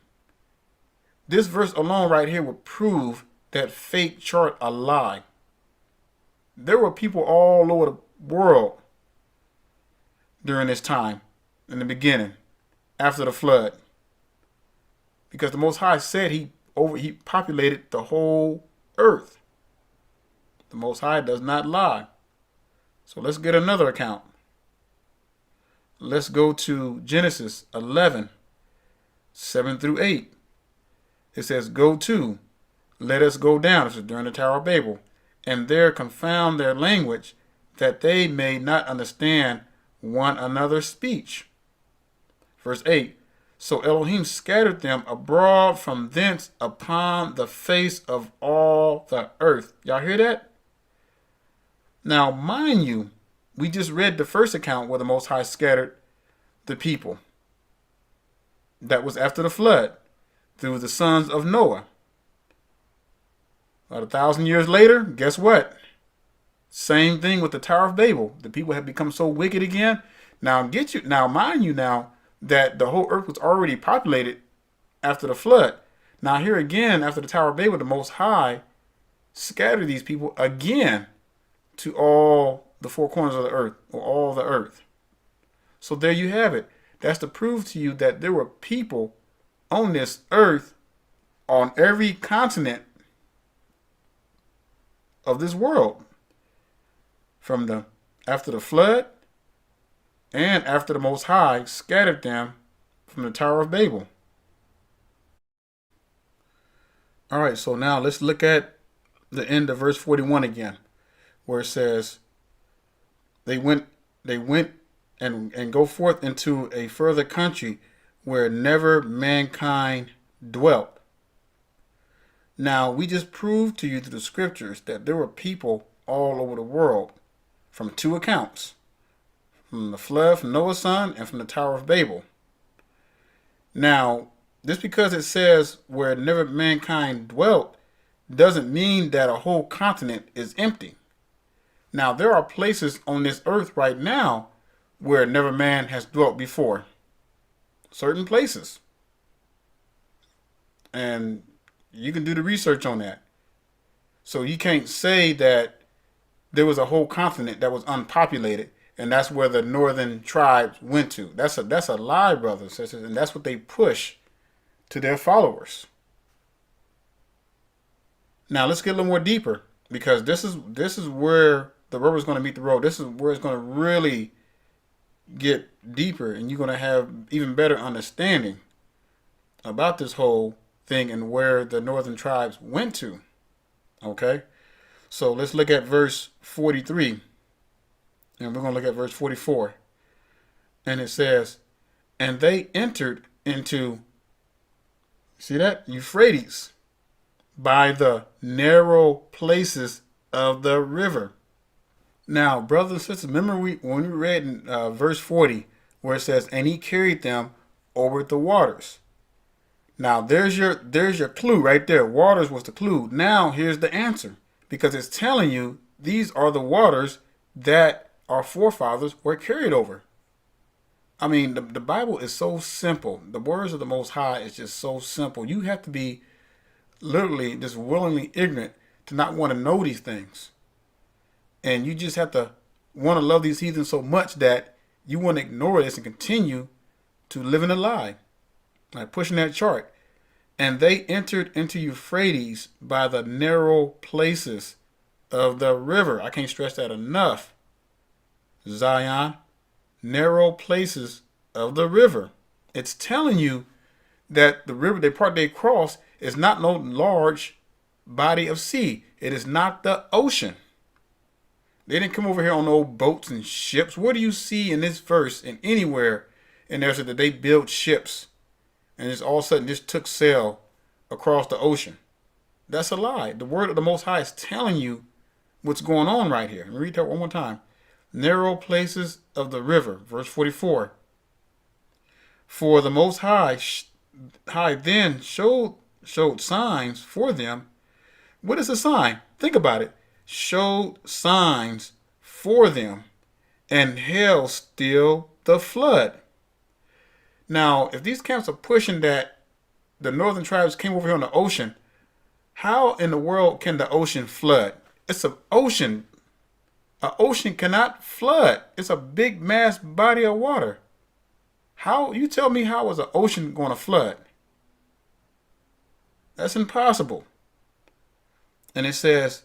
This verse alone right here would prove that fake chart a lie. There were people all over the world during this time, in the beginning, after the flood, because the Most High said he populated the whole earth. The Most High does not lie. So let's get another account. Let's go to Genesis 11, 7 through 8. It says, go to, let us go down. This is during the Tower of Babel. And there confound their language, that they may not understand one another's speech. Verse 8. So Elohim scattered them abroad from thence upon the face of all the earth. Y'all hear that? Now, mind you, we just read the first account where the Most High scattered the people. That was after the flood, through the sons of Noah. About 1,000 years later, guess what? Same thing with the Tower of Babel. The people have become so wicked again. Now, mind you now, that the whole earth was already populated after the flood. Now here again, after the Tower of Babel, the Most High scattered these people again to all the four corners of the earth, or all the earth. So there you have it. That's to prove to you that there were people on this earth, on every continent of this world, from after the flood, and after the Most High scattered them from the Tower of Babel. All right, so now let's look at the end of verse 41 again, where it says, they went and go forth into a further country where never mankind dwelt. Now, we just proved to you through the scriptures that there were people all over the world from two accounts. From the flood, from Noah's son, and from the Tower of Babel. Now, just because it says where never mankind dwelt doesn't mean that a whole continent is empty. Now, there are places on this earth right now where never man has dwelt before. Certain places. And you can do the research on that. So you can't say that there was a whole continent that was unpopulated and that's where the northern tribes went to. That's a lie, brothers and sisters, and that's what they push to their followers. Now let's get a little more deeper, because this is where the rubber is going to meet the road. This is where it's going to really get deeper, and you're going to have even better understanding about this whole thing and where the northern tribes went to. Okay, so let's look at verse 43, and we're going to look at verse 44. And it says, and they entered into, see that, Euphrates, by the narrow places of the river. Now, brothers and sisters, remember when we read in verse 40 where it says, and he carried them over the waters. Now, there's your clue right there. Waters was the clue. Now, here's the answer, because it's telling you these are the waters that our forefathers were carried over. I mean, the Bible is so simple. The words of the Most High is just so simple. You have to be literally just willingly ignorant to not want to know these things. And you just have to want to love these heathens so much that you want to ignore this and continue to live in a lie. Like pushing that chart. And they entered into Euphrates by the narrow places of the river. I can't stress that enough. Zion, narrow places of the river. It's telling you that the river, the part they cross, is not no large body of sea. It is not the ocean. They didn't come over here on no boats and ships. What do you see in this verse and anywhere in there that they built ships and it's all of a sudden just took sail across the ocean? That's a lie. The word of the Most High is telling you what's going on right here. Let me read that one more time. Narrow places of the river, verse 44. For the Most High then showed signs for them. What is a sign? Think about it. Showed signs for them and held still the flood. Now, if these camps are pushing that the northern tribes came over here on the ocean, how in the world can the ocean flood? It's an ocean. An ocean cannot flood. It's a big mass body of water. How, you tell me, how is an ocean going to flood? That's impossible. And it says,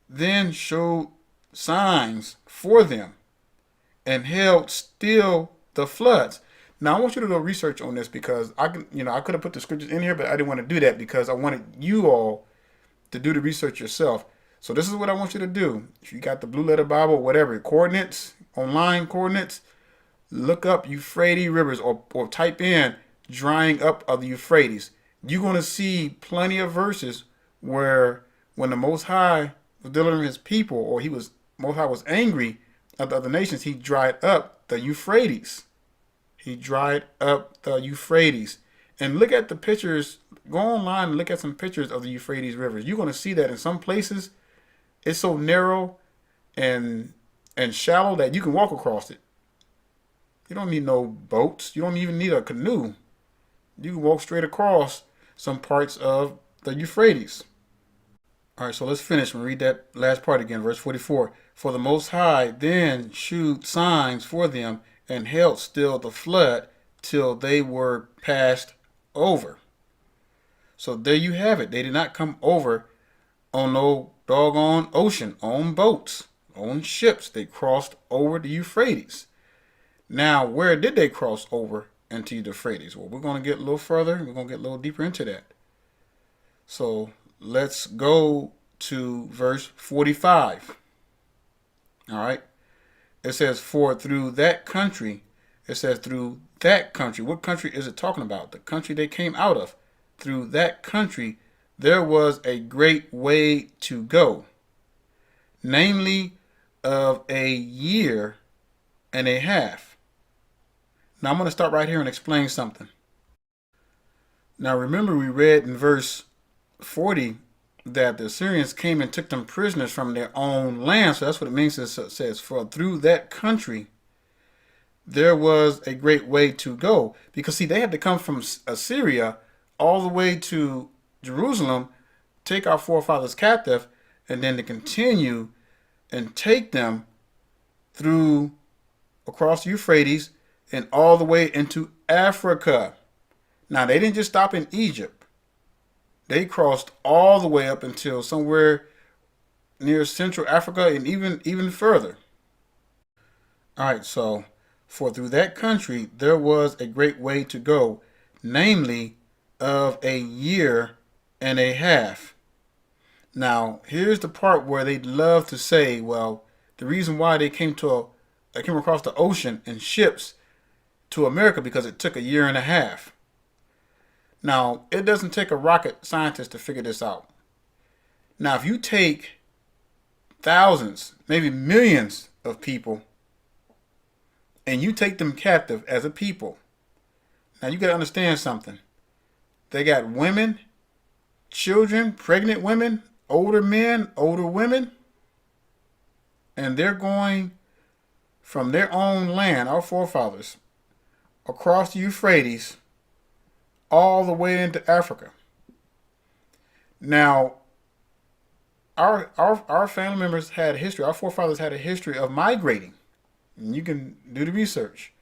then showed signs for them and held still the floods. Now I want you to do research on this, because I could have put the scriptures in here, but I didn't want to do that because I wanted you all to do the research yourself. So this is what I want you to do. If you got the Blue Letter Bible, whatever, coordinates, online coordinates, look up Euphrates rivers or type in drying up of the Euphrates. You're going to see plenty of verses where when the Most High was delivering his people, or Most High was angry at the other nations, he dried up the Euphrates. He dried up the Euphrates. And look at the pictures. Go online and look at some pictures of the Euphrates rivers. You're going to see that in some places it's so narrow and shallow that you can walk across it. You don't need no boats. You don't even need a canoe. You can walk straight across some parts of the Euphrates. All right, so let's finish and read that last part again, verse 44. For the Most High then shewed signs for them and held still the flood till they were passed over. So there you have it. They did not come over on no doggone ocean, on boats, on ships. They crossed over the Euphrates. Now, where did they cross over into the Euphrates? Well, we're going to get a little further. We're going to get a little deeper into that. So let's go to verse 45. All right. It says, for through that country, it says through that country. What country is it talking about? The country they came out of. Through that country, there was a great way to go, namely of a year and a half. Now I'm going to stop right here and explain something. Now remember, we read in verse 40 that the Assyrians came and took them prisoners from their own land. So that's what it means. It says, for through that country, there was a great way to go. Because see, they had to come from Assyria all the way to Jerusalem, take our forefathers captive, and then to continue and take them through across the Euphrates and all the way into Africa. Now, they didn't just stop in Egypt. They crossed all the way up until somewhere near Central Africa and even further. All right, so for through that country there was a great way to go, namely of a year and a half. Now, here's the part where they love to say, well, the reason why they came across the ocean in ships to America because it took a year and a half. Now, it doesn't take a rocket scientist to figure this out. Now, if you take thousands, maybe millions of people, and you take them captive as a people, now you got to understand something. They got women, children, pregnant women, older men, older women, and they're going from their own land, our forefathers, across the Euphrates, all the way into Africa. Now, our family members had a history. Our forefathers had a history of migrating. And you can do the research.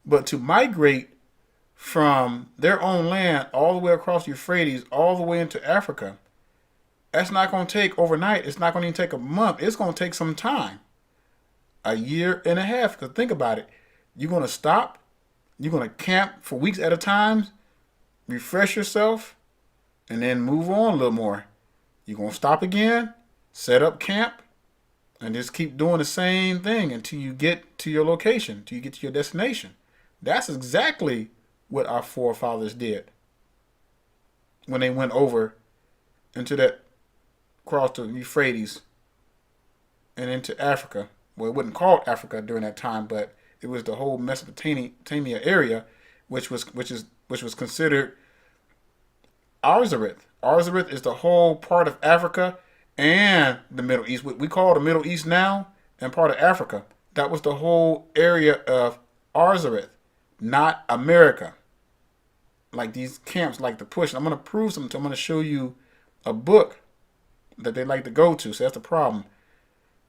But to migrate from their own land all the way across the Euphrates, all the way into Africa, that's not going to take overnight. It's not going to even take a month. It's going to take some time. A year and a half. Because think about it. You're going to stop. You're going to camp for weeks at a time. Refresh yourself. And then move on a little more. You're going to stop again. Set up camp. And just keep doing the same thing until you get to your location. Until you get to your destination. That's exactly what our forefathers did. When they went over into that, across the Euphrates and into Africa. Well, it wasn't called Africa during that time, but it was the whole Mesopotamia area, which was considered Arsareth. Arsareth is the whole part of Africa and the Middle East. What we call the Middle East now and part of Africa. That was the whole area of Arsareth, not America. Like these camps like to push. I'm going to prove something. I'm going to show you a book that they like to go to. So that's the problem.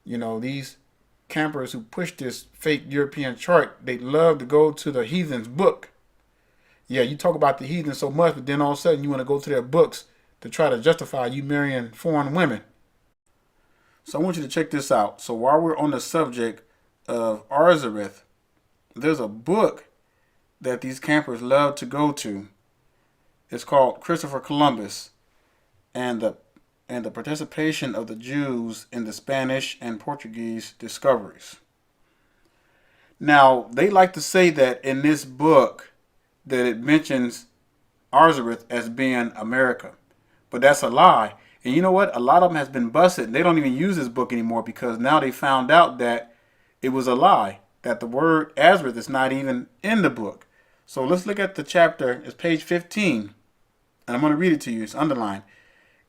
You know, these campers who push this fake European chart, they love to go to the heathen's book. Yeah, you talk about the heathen so much, but then all of a sudden you want to go to their books to try to justify you marrying foreign women. So I want you to check this out. So while we're on the subject of Arsareth, there's a book that these campers love to go to. It's called Christopher Columbus and the participation of the Jews in the Spanish and Portuguese discoveries. Now, they like to say that in this book that it mentions Arsareth as being America. But that's a lie. And you know what? A lot of them has been busted. They don't even use this book anymore because now they found out that it was a lie, that the word Arsareth is not even in the book. So let's look at the chapter. It's page 15. And I'm going to read it to you. It's underlined.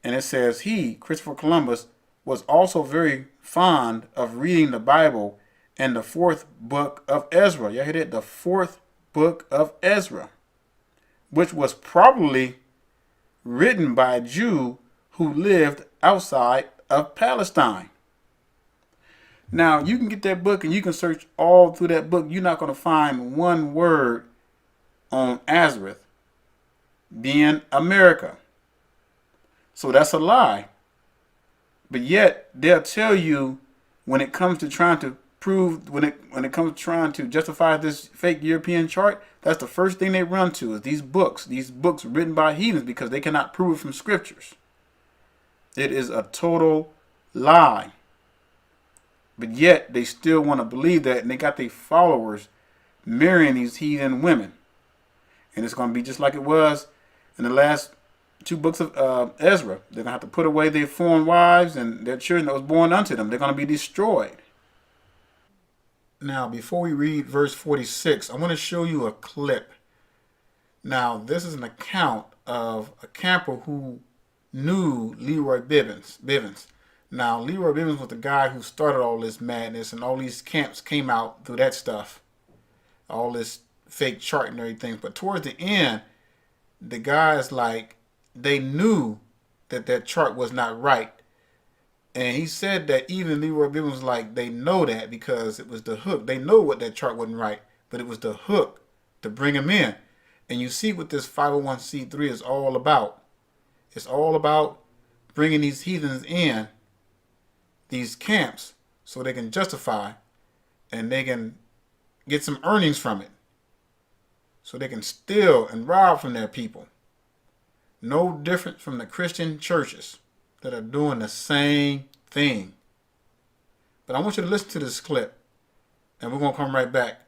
And it says, he, Christopher Columbus, was also very fond of reading the Bible and the fourth book of Ezra. You hear that? The fourth book of Ezra, which was probably written by a Jew who lived outside of Palestine. Now, you can get that book and you can search all through that book. You're not going to find one word on Arsareth being America. So that's a lie. But yet they'll tell you when it comes to trying to prove, when it comes to trying to justify this fake European chart, that's the first thing they run to is these books written by heathens because they cannot prove it from scriptures. It is a total lie. But yet they still want to believe that, and they got their followers marrying these heathen women. And it's going to be just like it was in the last two books of Ezra. They're going to have to put away their foreign wives and their children that was born unto them. They're going to be destroyed. Now, before we read verse 46, I want to show you a clip. Now, this is an account of a camper who knew Leroy Bivens. Now, Leroy Bivens was the guy who started all this madness, and all these camps came out through that stuff. All this fake chart and everything. But towards the end, the guys, like, they knew that that chart was not right. And he said that even Leroy Bivens was like, they know that because it was the hook. They know what that chart wasn't right, but it was the hook to bring them in. And you see what this 501c3 is all about. It's all about bringing these heathens in these camps so they can justify and they can get some earnings from it. So they can steal and rob from their people. No different from the Christian churches that are doing the same thing. But I want you to listen to this clip, and we're going to come right back.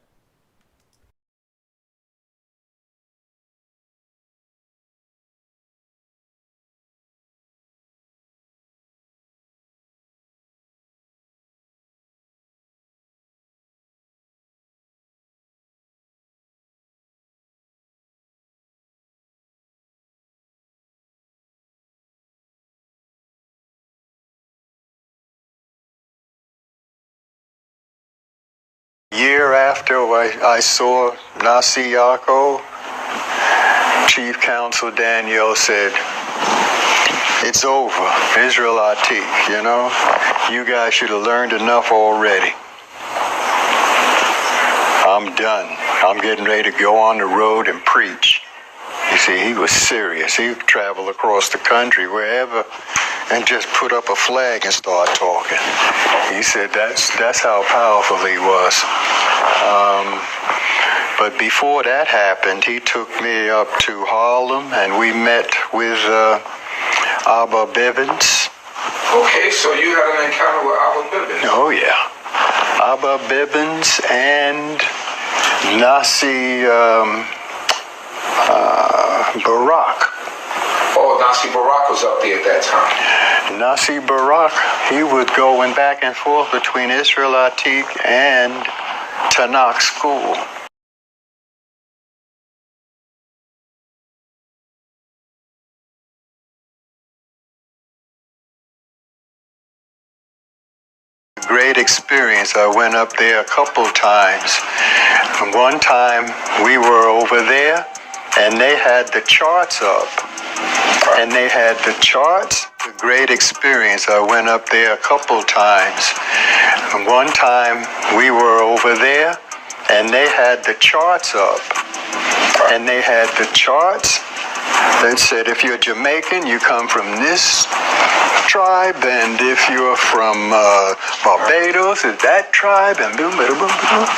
Year after I saw Nasi Yaakov, Chief Counsel Daniel said, it's over, Israelite, you know, you guys should have learned enough already. I'm done. I'm getting ready to go on the road and preach. You see, he was serious. He would travel across the country, wherever, and just put up a flag and start talking. He said that's how powerful he was. But before that happened, he took me up to Harlem, and we met with Abba Bivens. Okay, so you had an encounter with Abba Bivens. Oh, yeah. Abba Bivens and Nasi Barak. Oh, Nasi Barak was up there at that time. Nasi Barak, he was going back and forth between Israelite and Tanakh school. Great experience. I went up there a couple times. And one time we were over there and they had the charts up. And they had the charts. A great experience. I went up there a couple times. And one time we were over there and they had the charts up. And they had the charts that said if you're Jamaican, you come from this tribe, and if you're from Barbados, it's that tribe, and boom, boom, boom, boom.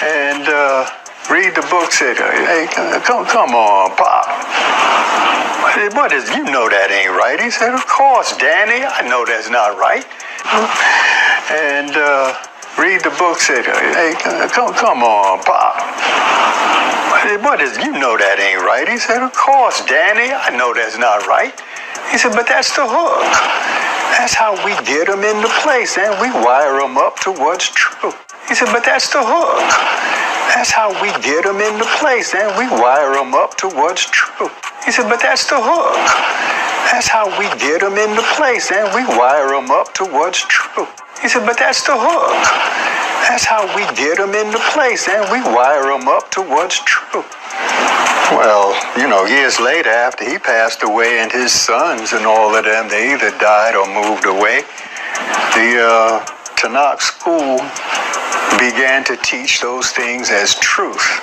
And read the book, said, hey, come on, Pop. What is, you know that ain't right. He said, of course, Danny, I know that's not right. And read the book, said, hey, come on, Pop. What is, you know that ain't right. He said, of course, Danny, I know that's not right. He said, but that's the hook. That's how we get them into place, and we wire them up to what's true. He said, but that's the hook. That's how we get them into place, and we wire them up to what's true. He said, but that's the hook. That's how we get them into place, and we wire them up to what's true. He said, but that's the hook. That's how we get them into place, and we wire them up to what's true. Well, you know, years later, after he passed away, and his sons and all of them, they either died or moved away, the Tanakh school began to teach those things as truth.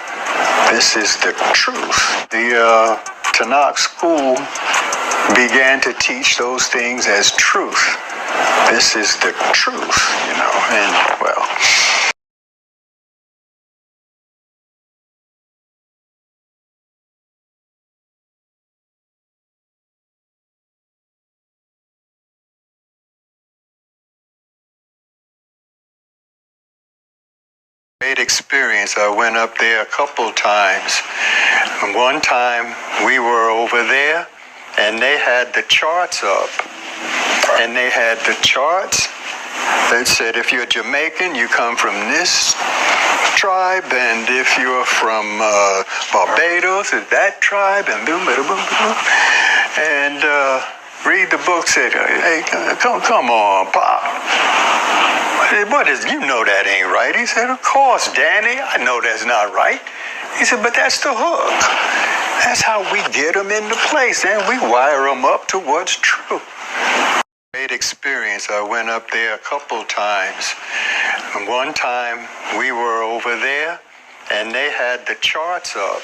This is the truth. The Tanakh school began to teach those things as truth. This is the truth, you know, and, well... Great experience. I went up there a couple times. And one time we were over there and they had the charts up. And they had the charts that said if you're Jamaican, you come from this tribe, and if you're from Barbados, it's that tribe, and boom, boom, boom, boom. And read the book, said, hey, come on, Pop. What is, you know that ain't right. He said, of course, Danny, I know that's not right. He said, but that's the hook. That's how we get them into place, and we wire them up to what's true. Great experience. I went up there a couple times. And one time we were over there and they had the charts up.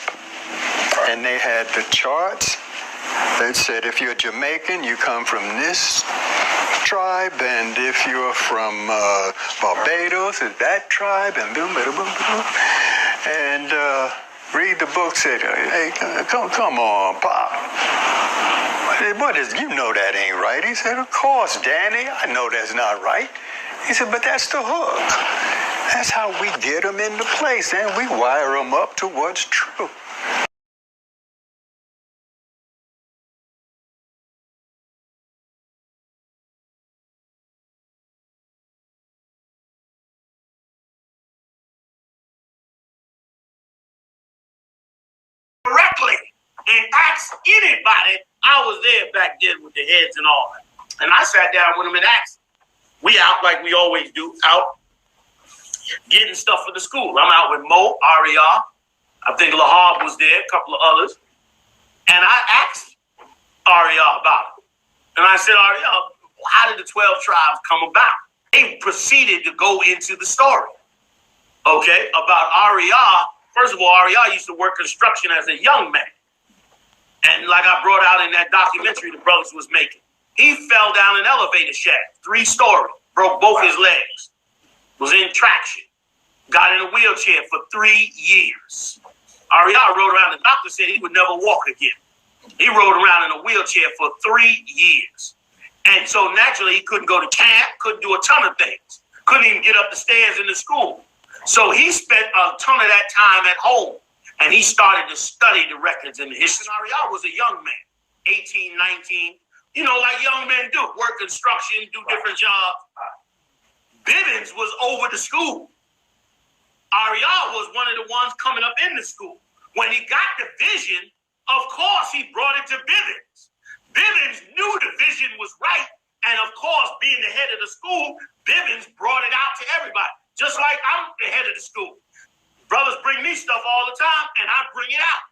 And they had the charts that said if you're Jamaican, you come from this tribe, and if you're from Barbados, it's that tribe, and boom, boom, boom, boom. And read the book, said, hey, come on, Pop. What is, you know that ain't right. He said, of course, Danny, I know that's not right. He said, but that's the hook. That's how we get them into place, and we wire them up to what's true. Correctly and ask anybody. I was there back then with the heads and all that. And I sat down with them and asked. We out like we always do, out getting stuff for the school. I'm out with Mo, Ariah. I think Lahab was there, a couple of others. And I asked Ariah about it. And I said, Ariah, how did the 12 tribes come about? They proceeded to go into the story. Okay, about Ariah. First of all, Ariah used to work construction as a young man. And like I brought out in that documentary the brothers was making, he fell down an elevator shaft, 3-story, broke both his legs, was in traction, got in a wheelchair for 3 years. Ariah rode around, the doctor said he would never walk again. He rode around in a wheelchair for 3 years. And so naturally he couldn't go to camp, couldn't do a ton of things, couldn't even get up the stairs in the school. So he spent a ton of that time at home, and he started to study the records and the history. Ariah was a young man, 18, 19, you know, like young men do, work construction, do different jobs. Bivens was over the school. Ariah was one of the ones coming up in the school. When he got the vision, of course he brought it to Bivens. Bivens knew the vision was right, and of course, being the head of the school, Bivens brought it out to everybody. Just like I'm the head of the school. Brothers bring me stuff all the time, and I bring it out.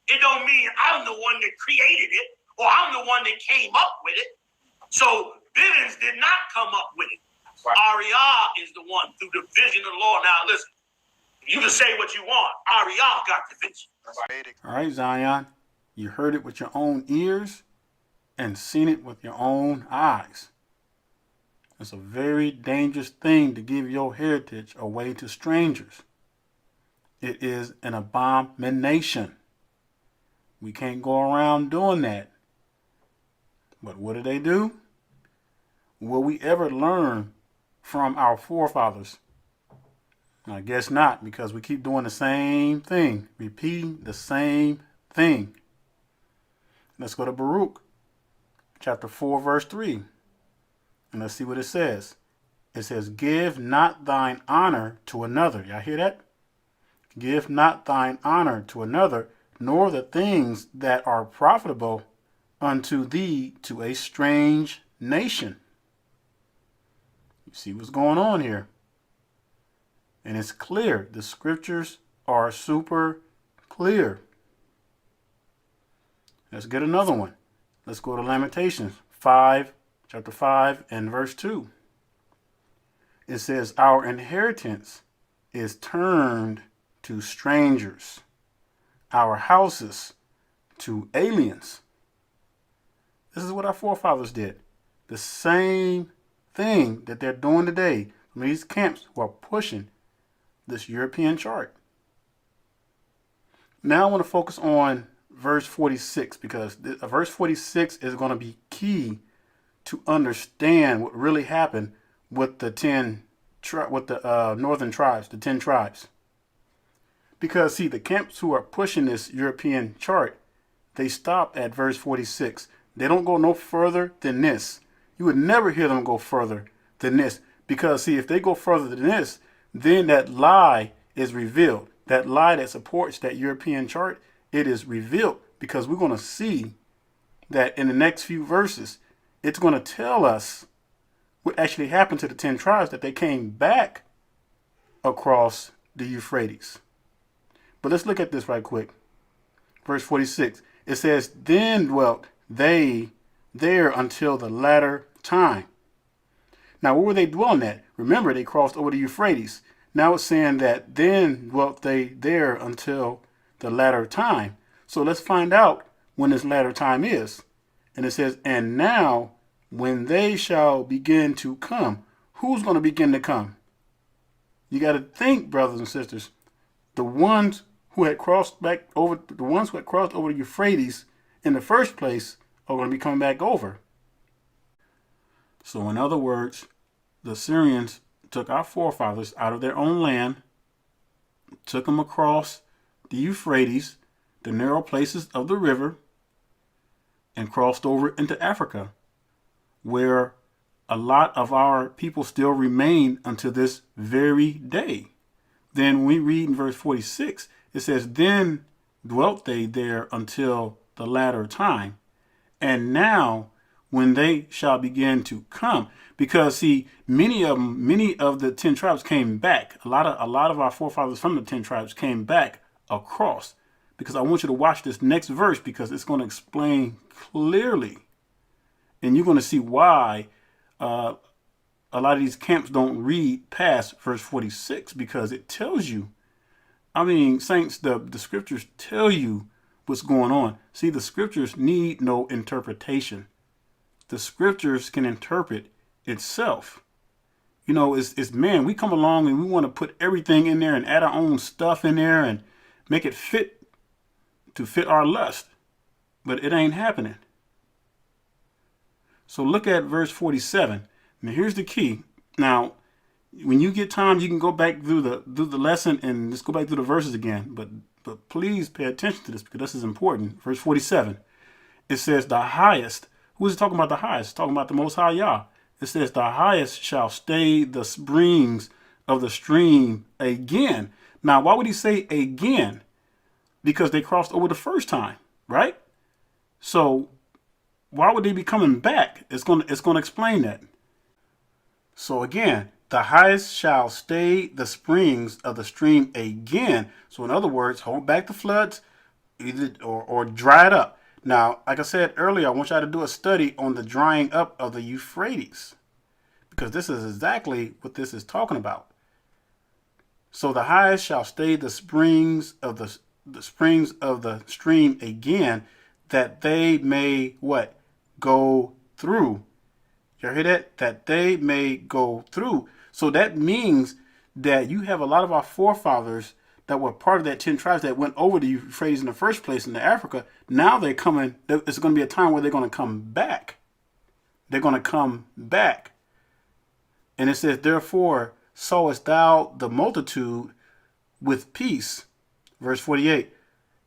It don't mean I'm the one that created it, or I'm the one that came up with it. So Bivens did not come up with it. Ariah is the one through the vision of the Lord. Now listen, you can say what you want. Ariah got the vision. All right, Zion, you heard it with your own ears and seen it with your own eyes. It's a very dangerous thing to give your heritage away to strangers. It is an abomination. We can't go around doing that. But what do? Will we ever learn from our forefathers? I guess not, because we keep doing the same thing, repeating the same thing. Let's go to Baruch, chapter 4, verse 3. And let's see what it says. It says, give not thine honor to another. Y'all hear that? Give not thine honor to another, nor the things that are profitable unto thee to a strange nation. You see what's going on here? And it's clear. The scriptures are super clear. Let's get another one. Let's go to Lamentations 5. Chapter 5 and verse 2. It says, our inheritance is turned to strangers, our houses to aliens. This is what our forefathers did. The same thing that they're doing today. These camps who are pushing this European chart. Now I want to focus on verse 46, because verse 46 is going to be key to understand what really happened with the northern tribes, the 10 tribes. Because see, the camps who are pushing this European chart, they stop at verse 46. They don't go no further than this. You would never hear them go further than this. Because see, if they go further than this, then that lie is revealed. That lie that supports that European chart, it is revealed. Because we're going to see that in the next few verses, it's going to tell us what actually happened to the 10 tribes, that they came back across the Euphrates. But let's look at this right quick. Verse 46, it says, then dwelt they there until the latter time. Now, where were they dwelling at? Remember, they crossed over the Euphrates. Now it's saying that then dwelt they there until the latter time. So let's find out when this latter time is. And it says, and now when they shall begin to come. Who's going to begin to come? You got to think, brothers and sisters, the ones who had crossed back over, the ones who had crossed over the Euphrates in the first place are going to be coming back over. So in other words, the Assyrians took our forefathers out of their own land, took them across the Euphrates, the narrow places of the river, and crossed over into Africa, where a lot of our people still remain until this very day. Then we read in verse 46, it says, then dwelt they there until the latter time. And now when they shall begin to come. Because see, many of the 10 tribes came back. A lot of our forefathers from the 10 tribes came back across. Because I want you to watch this next verse, because it's going to explain clearly. And you're going to see why a lot of these camps don't read past verse 46, because it tells you. I mean, saints, the scriptures tell you what's going on. See, the scriptures need no interpretation. The scriptures can interpret itself. You know, it's man, we come along and we want to put everything in there and add our own stuff in there and make it fit our lust. But it ain't happening. So look at verse 47. Now here's the key. Now, when you get time, you can go back through the lesson and just go back through the verses again. But please pay attention to this, because this is important. Verse 47. It says the highest. Who is it talking about the highest? It's talking about the Most High Yah. It says the highest shall stay the springs of the stream again. Now, why would he say again? Because they crossed over the first time, right? So why would they be coming back? It's going to explain that. So again, the highest shall stay the springs of the stream again. So in other words, hold back the floods, either or dry it up. Now, like I said earlier, I want y'all to do a study on the drying up of the Euphrates, because this is exactly what this is talking about. So the highest shall stay the springs of the springs of the stream again, that they may what? Go through. You hear that? That they may go through. So that means that you have a lot of our forefathers that were part of that 10 tribes that went over the Euphrates in the first place into Africa. Now they're coming. It's going to be a time where they're going to come back. They're going to come back. And it says, therefore, sawest thou the multitude with peace. Verse 48.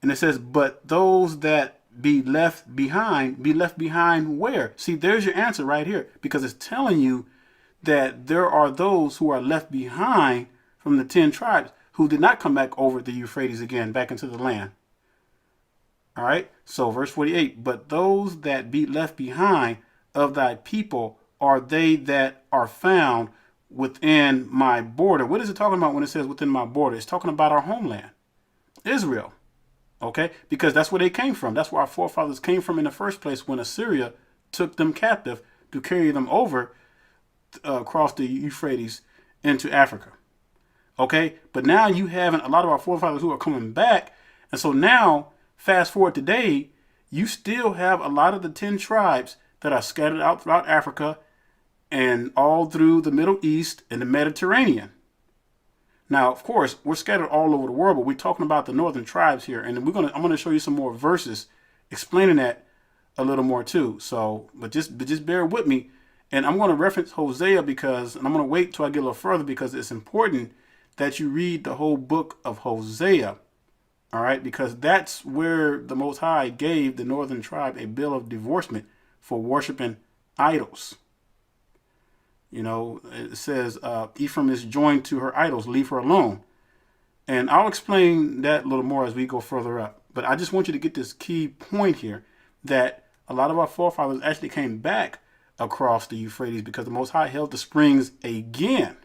And it says, but those that be left behind where? See, there's your answer right here, because it's telling you that there are those who are left behind from the 10 tribes who did not come back over the Euphrates again, back into the land. All right. So verse 48, but those that be left behind of thy people are they that are found within my border. What is it talking about when it says within my border? It's talking about our homeland, Israel. Okay, because that's where they came from. That's where our forefathers came from in the first place, when Assyria took them captive to carry them over across the Euphrates into Africa. Okay, but now you have a lot of our forefathers who are coming back. And so now, fast forward today, you still have a lot of the 10 tribes that are scattered out throughout Africa and all through the Middle East and the Mediterranean. Now, of course, we're scattered all over the world, but we're talking about the northern tribes here. And I'm going to show you some more verses explaining that a little more too. So, but just bear with me. And I'm going to reference Hosea and I'm going to wait till I get a little further, because it's important that you read the whole book of Hosea. All right, because that's where the Most High gave the northern tribe a bill of divorcement for worshiping idols. You know, it says, Ephraim is joined to her idols, leave her alone. And I'll explain that a little more as we go further up. But I just want you to get this key point here, that a lot of our forefathers actually came back across the Euphrates because the Most High held the springs again.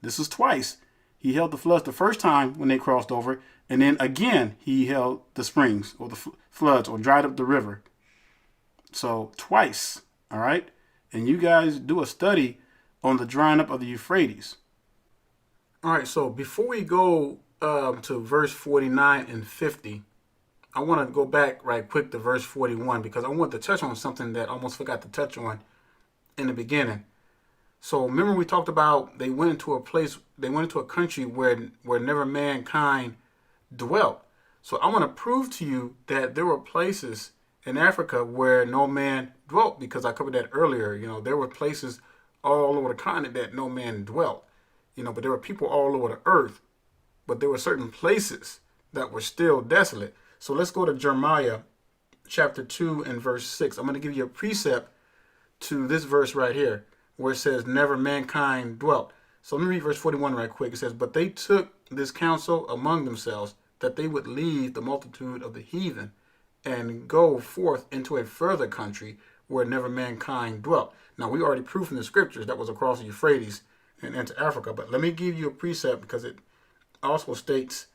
This is twice. He held the floods the first time when they crossed over, and then again he held the springs or the floods, or dried up the river. So twice, all right? And you guys do a study on the drying up of the Euphrates. All right, so before we go to verse 49 and 50, I want to go back right quick to verse 41 because I want to touch on something that I almost forgot to touch on in the beginning. So remember we talked about they went into a country where never mankind dwelt. So I want to prove to you that there were places in Africa where no man dwelt, because I covered that earlier. There were places all over the continent that no man dwelt. But there were people all over the earth, but there were certain places that were still desolate. So let's go to Jeremiah chapter 2 and verse 6. I'm going to give you a precept to this verse right here where it says, never mankind dwelt. So let me read verse 41 right quick. It says, but they took this counsel among themselves that they would leave the multitude of the heathen and go forth into a further country where never mankind dwelt. Now, we already proved from the scriptures that was across the Euphrates and into Africa. But let me give you a precept because it also states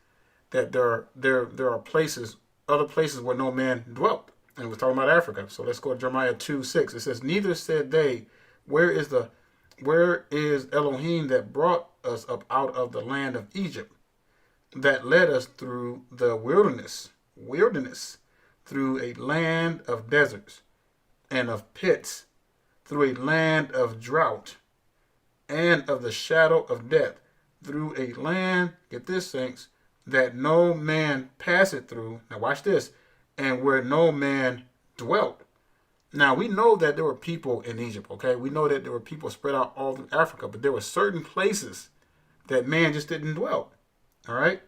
that there are places, other places where no man dwelt. And we're talking about Africa. So let's go to Jeremiah 2:6. It says, neither said they, where is Elohim that brought us up out of the land of Egypt, that led us through the wilderness, through a land of deserts and of pits, through a land of drought and of the shadow of death, through a land, get this, saints, that no man passeth through. Now watch this. And where no man dwelt. Now we know that there were people in Egypt, okay? We know that there were people spread out all through Africa, but there were certain places that man just didn't dwell. All right?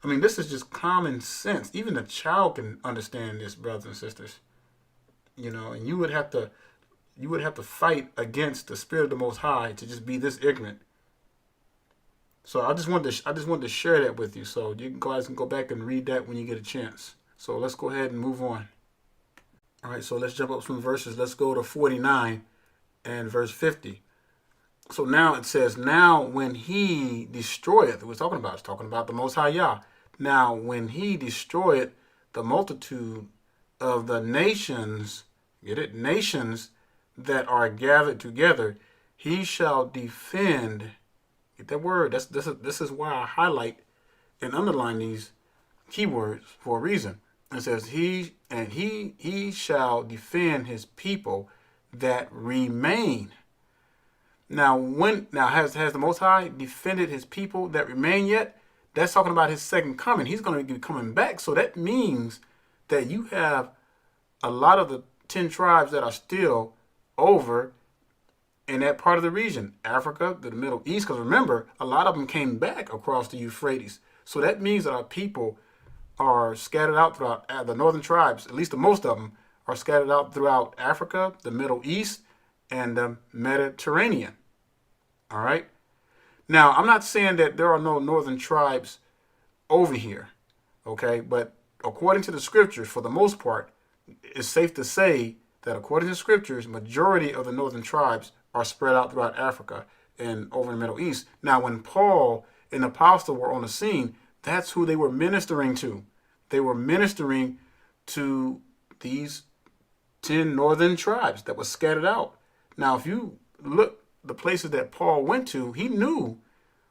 I mean, this is just common sense. Even a child can understand this, brothers and sisters. And you would have to fight against the spirit of the Most High to just be this ignorant. So I just wanted to share that with you. So you guys can go back and read that when you get a chance. So let's go ahead and move on. All right, so let's jump up some verses. Let's go to 49 and verse 50. So now it says, now when he destroyeth, it's talking about the Most High Yah. Now when he destroyeth the multitude of the nations, get it, nations that are gathered together, he shall defend. Get that word. This is why I highlight and underline these keywords for a reason. It says he shall defend his people that remain. Now has the Most High defended his people that remain yet? That's talking about his second coming. He's going to be coming back. So that means that you have a lot of the 10 tribes that are still over in that part of the region, Africa, the Middle East. Because remember, a lot of them came back across the Euphrates. So that means that our people are scattered out throughout the northern tribes, at least the most of them, are scattered out throughout Africa, the Middle East, and the Mediterranean. All right? Now, I'm not saying that there are no northern tribes over here, okay? But according to the scriptures, for the most part, it's safe to say that according to the scriptures, majority of the northern tribes are spread out throughout Africa and over in the Middle East. Now, when Paul and the apostle were on the scene, that's who they were ministering to. They were ministering to these 10 northern tribes that were scattered out. Now, if you look the places that Paul went to, he knew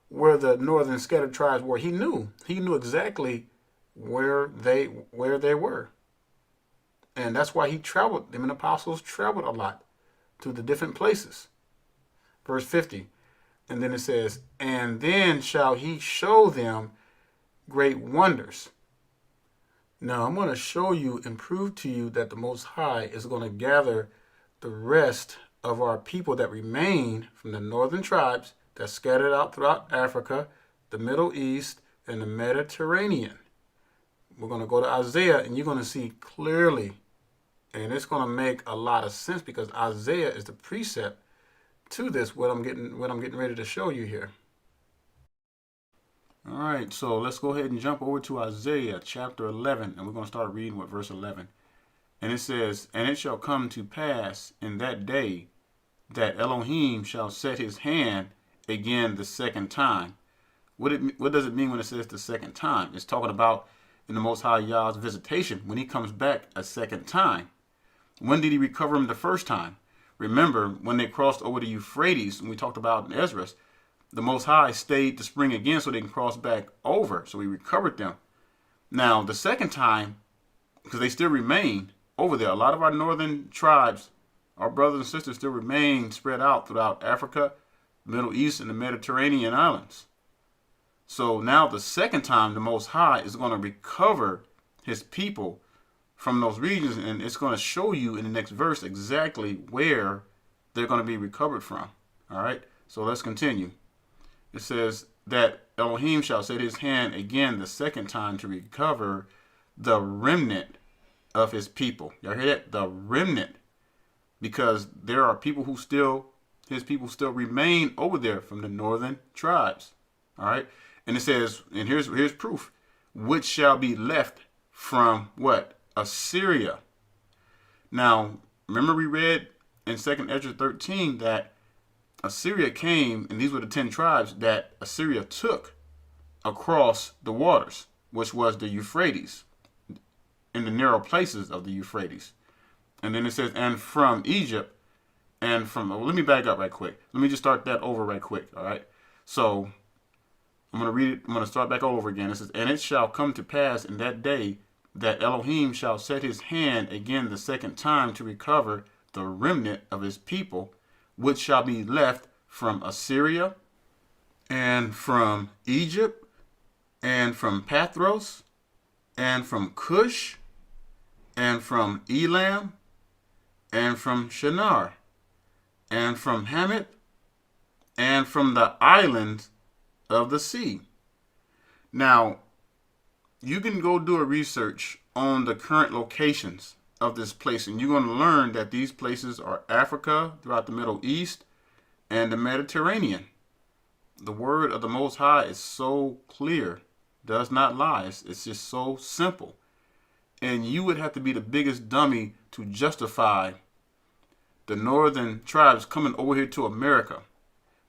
where the northern scattered tribes were. He knew exactly where they were. And that's why he traveled. Them and apostles traveled a lot to the different places. Verse 50. And then it says, and then shall he show them great wonders. Now I'm going to show you and prove to you that the Most High is going to gather the rest of our people that remain from the northern tribes that scattered out throughout Africa, the Middle East, and the Mediterranean. We're going to go to Isaiah, and you're going to see clearly, and it's going to make a lot of sense because Isaiah is the precept to this, what I'm getting ready to show you here. All right, so let's go ahead and jump over to Isaiah chapter 11, and we're going to start reading with verse 11. And it says, and it shall come to pass in that day that Elohim shall set his hand again the second time. What does it mean when it says the second time? It's talking about in the Most High Yah's visitation when he comes back a second time. When did he recover him the first time? remember, when they crossed over the Euphrates, and we talked about in Ezra, the Most High stayed to spring again so they can cross back over. So he recovered them. Now, the second time, because they still remain over there, a lot of our northern tribes, our brothers and sisters, still remain spread out throughout Africa, Middle East, and the Mediterranean islands. So now the second time, the Most High is going to recover his people from those regions, and it's going to show you in the next verse exactly where they're going to be recovered from. All right, so let's continue. It says that Elohim shall set his hand again the second time to recover the remnant of his people. Y'all hear that? The remnant. Because there are people who still, his people still remain over there from the northern tribes. All right. And it says, and here's proof, which shall be left from what? Assyria. Now, remember we read in 2nd Ezra 13 that Assyria came, and these were the 10 tribes that Assyria took across the waters, which was the Euphrates, in the narrow places of the Euphrates. And then it says, and from Egypt, and from, well, let me back up right quick. Let me just start that over right quick, all right? So, I'm going to read it, I'm going to start back all over again. It says, and it shall come to pass in that day that Elohim shall set his hand again the second time to recover the remnant of his people, which shall be left from Assyria, and from Egypt, and from Pathros, and from Cush, and from Elam, and from Shinar, and from Hamath, and from the islands of the sea. Now, you can go do a research on the current locations of this place, and you're going to learn that these places are Africa, throughout the Middle East, and the Mediterranean. The word of the Most High is so clear, does not lie. It's just so simple. And you would have to be the biggest dummy to justify the northern tribes coming over here to America.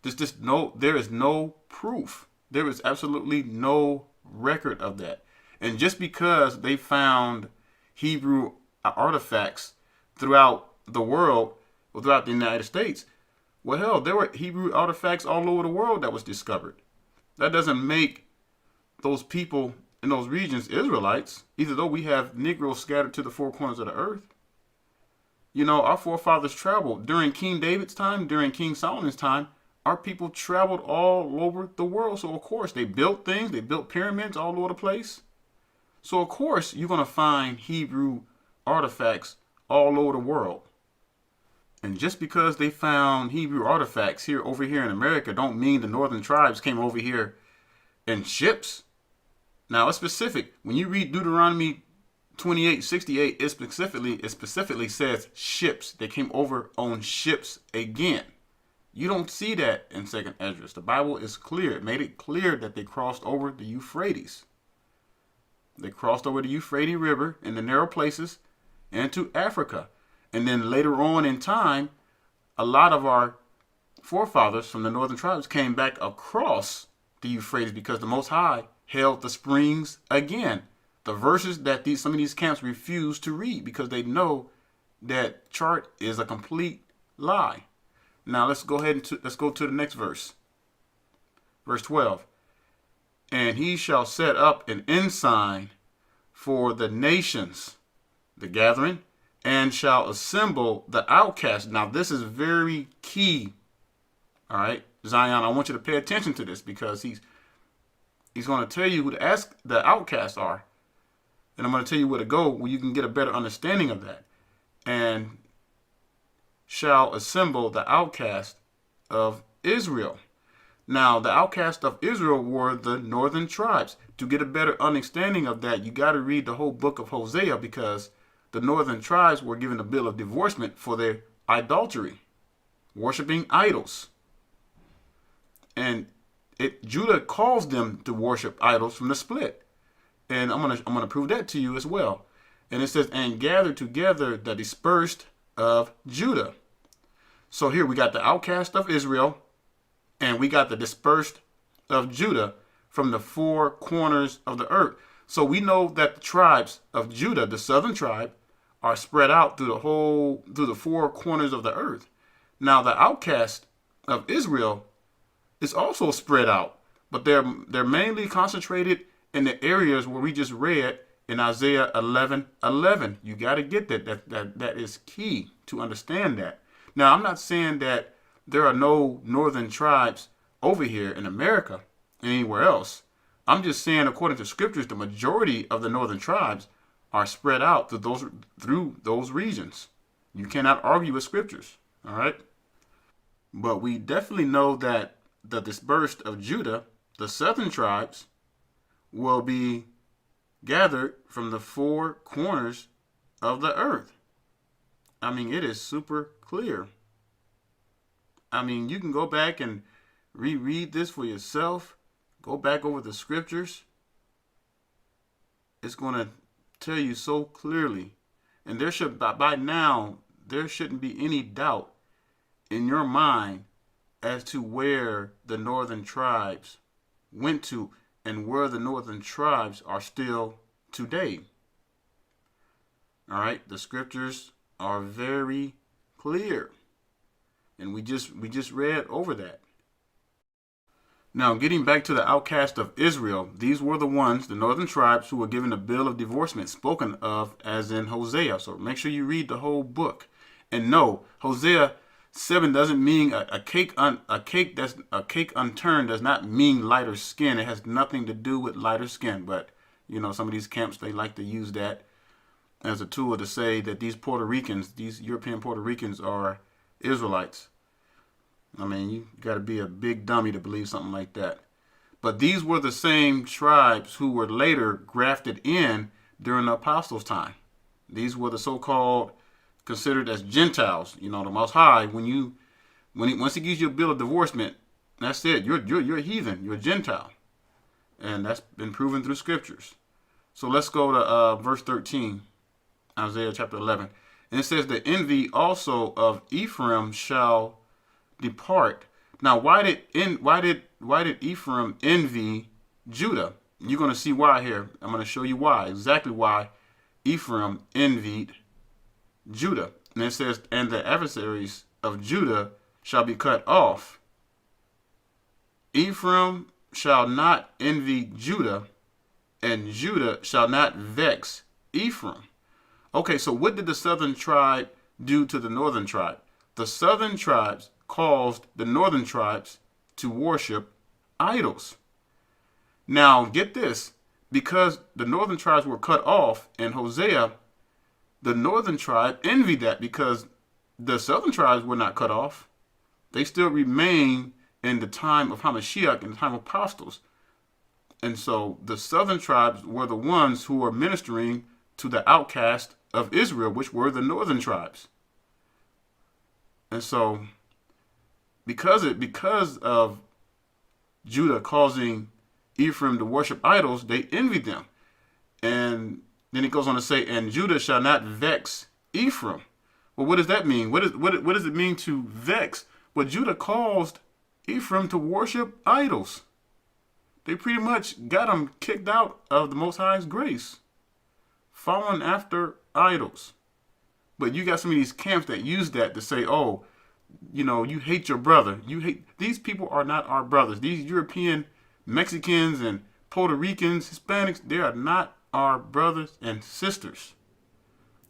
There is no proof. There is absolutely no record of that. And just because they found Hebrew artifacts throughout the world, or throughout the United States, well, hell, there were Hebrew artifacts all over the world that was discovered. That doesn't make those people in those regions Israelites, even though we have Negroes scattered to the four corners of the earth. You know, our forefathers traveled during King David's time, during King Solomon's time. Our people traveled all over the world. So, of course, they built things. They built pyramids all over the place. So, of course, you're going to find Hebrew artifacts all over the world. And just because they found Hebrew artifacts over here in America don't mean the northern tribes came over here in ships. Now, it's specific. When you read Deuteronomy 28:68, it specifically says ships. They came over on ships again. You don't see that in 2nd Ezra. The Bible is clear. It made it clear that they crossed over the Euphrates. They crossed over the Euphrates River in the narrow places into Africa. And then later on in time, a lot of our forefathers from the northern tribes came back across the Euphrates because the Most High held the springs again. The verses that some of these camps refuse to read because they know that chart is a complete lie. Now let's go to the next verse. Verse 12. And he shall set up an ensign for the nations, the gathering, and shall assemble the outcasts. Now this is very key. All right, Zion, I want you to pay attention to this because he's going to tell you who the outcasts are. And I'm going to tell you where to go where you can get a better understanding of that. And shall assemble the outcast of Israel. Now, the outcast of Israel were the northern tribes. To get a better understanding of that, you got to read the whole book of Hosea because the northern tribes were given a bill of divorcement for their idolatry, worshiping idols. And Judah caused them to worship idols from the split. And I'm gonna prove that to you as well. And it says, and gather together the dispersed of Judah. So here we got the outcast of Israel, and we got the dispersed of Judah from the four corners of the earth. So we know that the tribes of Judah, the southern tribe, are spread out through the four corners of the earth. Now, the outcast of Israel is also spread out, but they're mainly concentrated in the areas where we just read in Isaiah 11:11. You got to get that. That is key to understand that. Now, I'm not saying that there are no northern tribes over here in America, anywhere else. I'm just saying, according to scriptures, the majority of the northern tribes are spread out through those regions. You cannot argue with scriptures, all right? But we definitely know that the dispersed of Judah, the southern tribes, will be gathered from the four corners of the earth. I mean, it is super clear. I mean, you can go back and reread this for yourself. Go back over the scriptures. It's going to tell you so clearly. And by now, there shouldn't be any doubt in your mind as to where the northern tribes went to and where the northern tribes are still today. All right, the scriptures are very clear, and we just read over that. Now, getting back to the outcast of Israel, these were the ones, the northern tribes, who were given a bill of divorcement spoken of as in Hosea. So make sure you read the whole book. And no, Hosea 7 doesn't mean a cake unturned does not mean lighter skin. It has nothing to do with lighter skin. But you know, some of these camps, they like to use that as a tool to say that these European Puerto Ricans are Israelites. I mean, you got to be a big dummy to believe something like that. But these were the same tribes who were later grafted in during the apostles' time. These were the so-called considered as Gentiles. You know, the Most High, once he gives you a bill of divorcement, that's it. You're a heathen. You're a Gentile, and that's been proven through scriptures. So let's go to verse 13, Isaiah chapter 11, and it says, "The envy also of Ephraim shall depart." Now, why did Ephraim envy Judah? You're going to see why here. I'm going to show you why, exactly why Ephraim envied Judah. And it says, "And the adversaries of Judah shall be cut off. Ephraim shall not envy Judah, and Judah shall not vex Ephraim." Okay, so what did the southern tribe do to the northern tribe? The southern tribes caused the northern tribes to worship idols. Now, get this. Because the northern tribes were cut off in Hosea, the northern tribe envied that because the southern tribes were not cut off. They still remain in the time of Hamashiach, in the time of apostles. And so the southern tribes were the ones who were ministering to the outcast of Israel, which were the northern tribes. And so because of Judah causing Ephraim to worship idols, they envied them. And then it goes on to say, "And Judah shall not vex Ephraim." Well, what does that mean? What does it mean to vex? Well, Judah caused Ephraim to worship idols. They pretty much got them kicked out of the Most High's grace, following after idols. But you got some of these camps that use that to say, oh, you know, you hate your brother. These people are not our brothers. These European Mexicans and Puerto Ricans, Hispanics, they are not our brothers and sisters.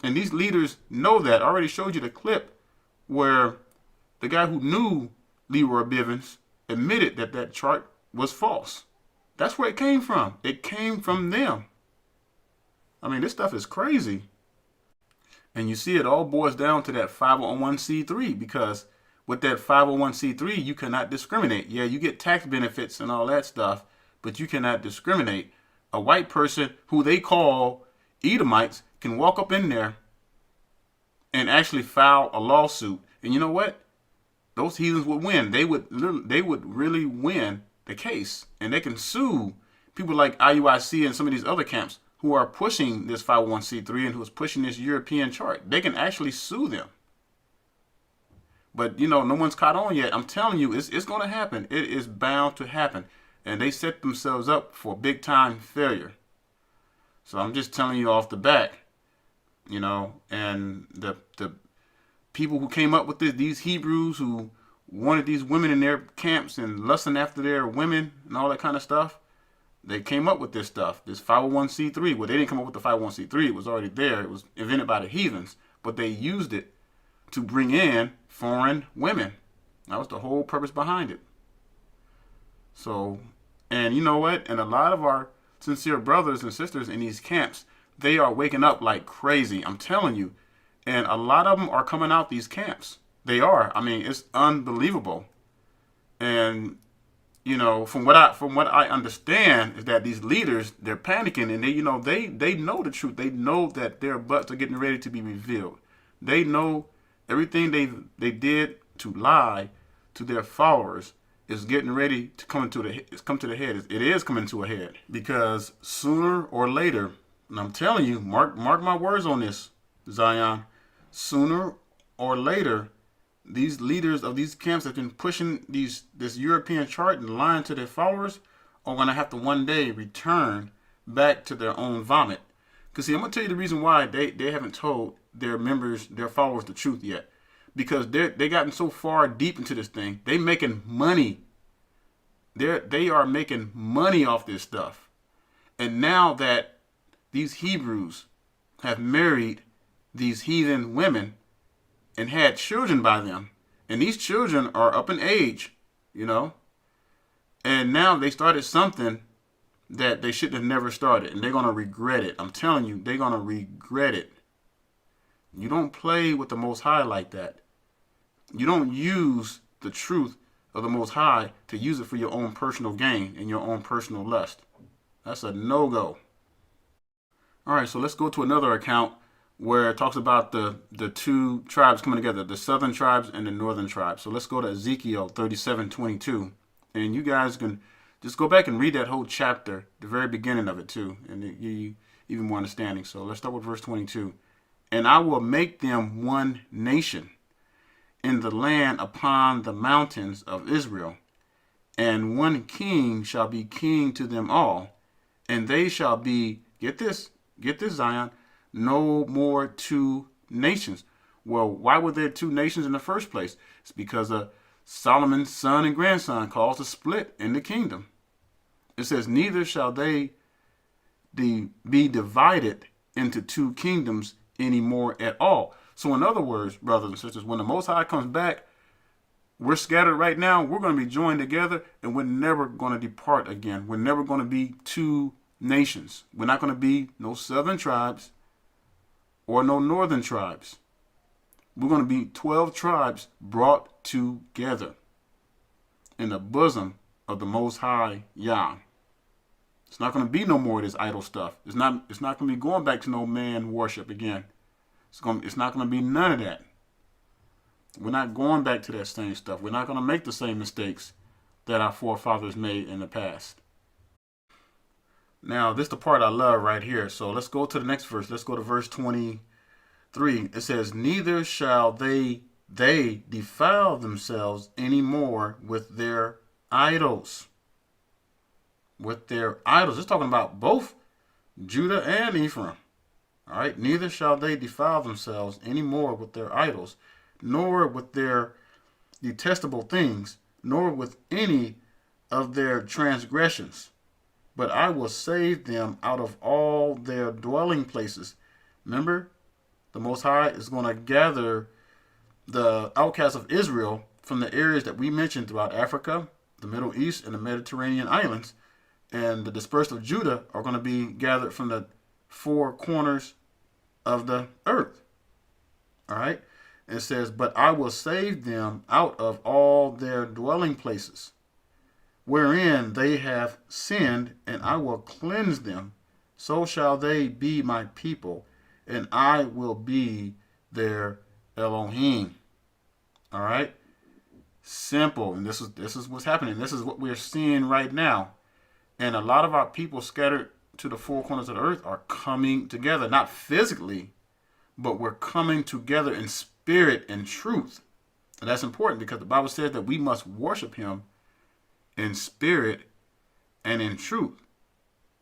And these leaders know that. I already showed you the clip where the guy who knew Leroy Bivens admitted that that chart was false. That's where it came from. It came from them. I mean, this stuff is crazy. And you see, it all boils down to that 501c3, because with that 501c3, you cannot discriminate. Yeah, you get tax benefits and all that stuff, but you cannot discriminate. A white person who they call Edomites can walk up in there and actually file a lawsuit. And you know what? Those heathens would win. They would really win the case. And they can sue people like IUIC and some of these other camps who are pushing this 501c3 and who's pushing this European chart. They can actually sue them. But, you know, no one's caught on yet. I'm telling you, it's going to happen. It is bound to happen. And they set themselves up for big time failure. So I'm just telling you off the back, you know, and people who came up with this, these Hebrews who wanted these women in their camps and lusting after their women and all that kind of stuff, they came up with this stuff, this 501c3. Well, they didn't come up with the 501c3. It was already there. It was invented by the heathens, but they used it to bring in foreign women. That was the whole purpose behind it. So, and you know what? And a lot of our sincere brothers and sisters in these camps, they are waking up like crazy. I'm telling you. And a lot of them are coming out these camps. They are. I mean, it's unbelievable. And you know, from what I understand is that these leaders, they're panicking, and they know the truth. They know that their butts are getting ready to be revealed. They know everything they did to lie to their followers is getting ready to come to the head. It is coming to a head, because sooner or later, and I'm telling you, mark my words on this, Zion, sooner or later, these leaders of these camps that have been pushing this European chart and lying to their followers are going to have to one day return back to their own vomit. Because see, I'm going to tell you the reason why they haven't told their members, their followers, the truth yet. Because they gotten so far deep into this thing, they making money. They are making money off this stuff. And now that these Hebrews have married these heathen women and had children by them, and these children are up in age, and now they started something that they should have never started, and they're going to regret it. I'm telling you, they're going to regret it. You don't play with the Most High like that. You don't use the truth of the Most High to use it for your own personal gain and your own personal lust. That's a no-go. All right, so let's go to another account where it talks about the two tribes coming together, the southern tribes and the northern tribes. So let's go to Ezekiel 37:22. And you guys can just go back and read that whole chapter, the very beginning of it too, and it give you even more understanding. So let's start with verse 22. And I will make them one nation in the land upon the mountains of Israel, and one king shall be king to them all, and they shall be, get this Zion, no more two nations. Well, why were there two nations in the first place? It's because Solomon's son and grandson caused a split in the kingdom. It says, neither shall they be divided into two kingdoms anymore at all. So in other words, brothers and sisters, when the Most High comes back, we're scattered right now. We're going to be joined together, and we're never going to depart again. We're never going to be two nations. We're not going to be no southern tribes or no northern tribes. We're going to be 12 tribes brought together in the bosom of the Most High Yah. It's not going to be no more of this idol stuff. It's not going to be going back to no man worship again. It's not going to be none of that. We're not going back to that same stuff. We're not going to make the same mistakes that our forefathers made in the past. Now, this is the part I love right here. So let's go to the next verse. Let's go to verse 23. It says, neither shall they defile themselves anymore with their idols. With their idols. It's talking about both Judah and Ephraim. All right. Neither shall they defile themselves anymore with their idols, nor with their detestable things, nor with any of their transgressions. But I will save them out of all their dwelling places. Remember, the Most High is going to gather the outcasts of Israel from the areas that we mentioned throughout Africa, the Middle East, and the Mediterranean islands. And the dispersed of Judah are going to be gathered from the four corners of the earth. All right. It says, but I will save them out of all their dwelling places, wherein they have sinned, and I will cleanse them. So shall they be my people, and I will be their Elohim. All right. Simple. And this is what's happening. This is what we're seeing right now. And a lot of our people scattered to the four corners of the earth are coming together, not physically, but we're coming together in spirit and truth. And that's important because the Bible says that we must worship him in spirit and in truth.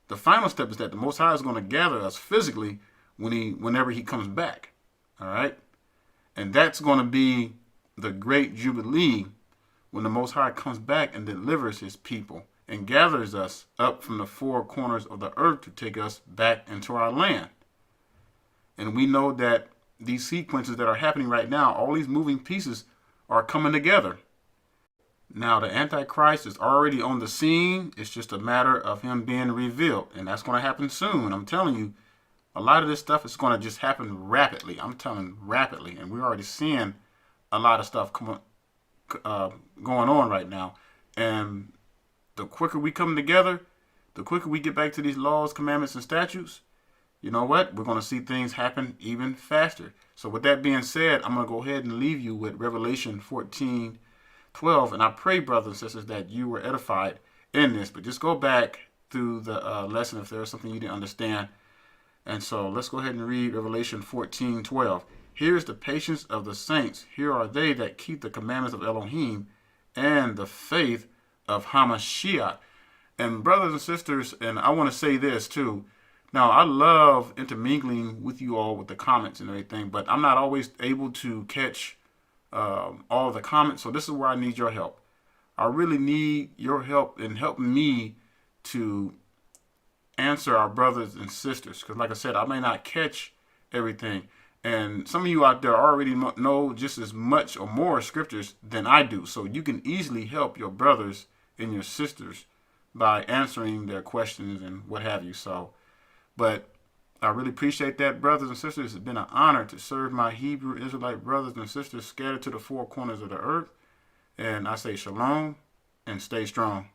The final step is that the Most High is going to gather us physically whenever he comes back. All right. And that's going to be the great Jubilee when the Most High comes back and delivers his people and gathers us up from the four corners of the earth to take us back into our land. And we know that these sequences that are happening right now, all these moving pieces are coming together. Now, the Antichrist is already on the scene. It's just a matter of him being revealed. And that's going to happen soon. I'm telling you, a lot of this stuff is going to just happen rapidly. I'm telling you, rapidly. And we're already seeing a lot of stuff going on right now. And the quicker we come together, the quicker we get back to these laws, commandments, and statutes, you know what? We're going to see things happen even faster. So with that being said, I'm going to go ahead and leave you with Revelation 14:12. And I pray, brothers and sisters, that you were edified in this. But just go back through the lesson if there's something you didn't understand. And so let's go ahead and read Revelation 14:12. Here is the patience of the saints. Here are they that keep the commandments of Elohim and the faith of Hamashiach. And brothers and sisters, and I want to say this too. Now, I love intermingling with you all with the comments and everything, but I'm not always able to catch all the comments. So this is where I need your help. I really need your help in helping me to answer our brothers and sisters. Because like I said, I may not catch everything. And some of you out there already know just as much or more scriptures than I do. So you can easily help your brothers and your sisters by answering their questions and what have you. So, but I really appreciate that, brothers and sisters. It's been an honor to serve my Hebrew Israelite brothers and sisters scattered to the four corners of the earth. And I say shalom and stay strong.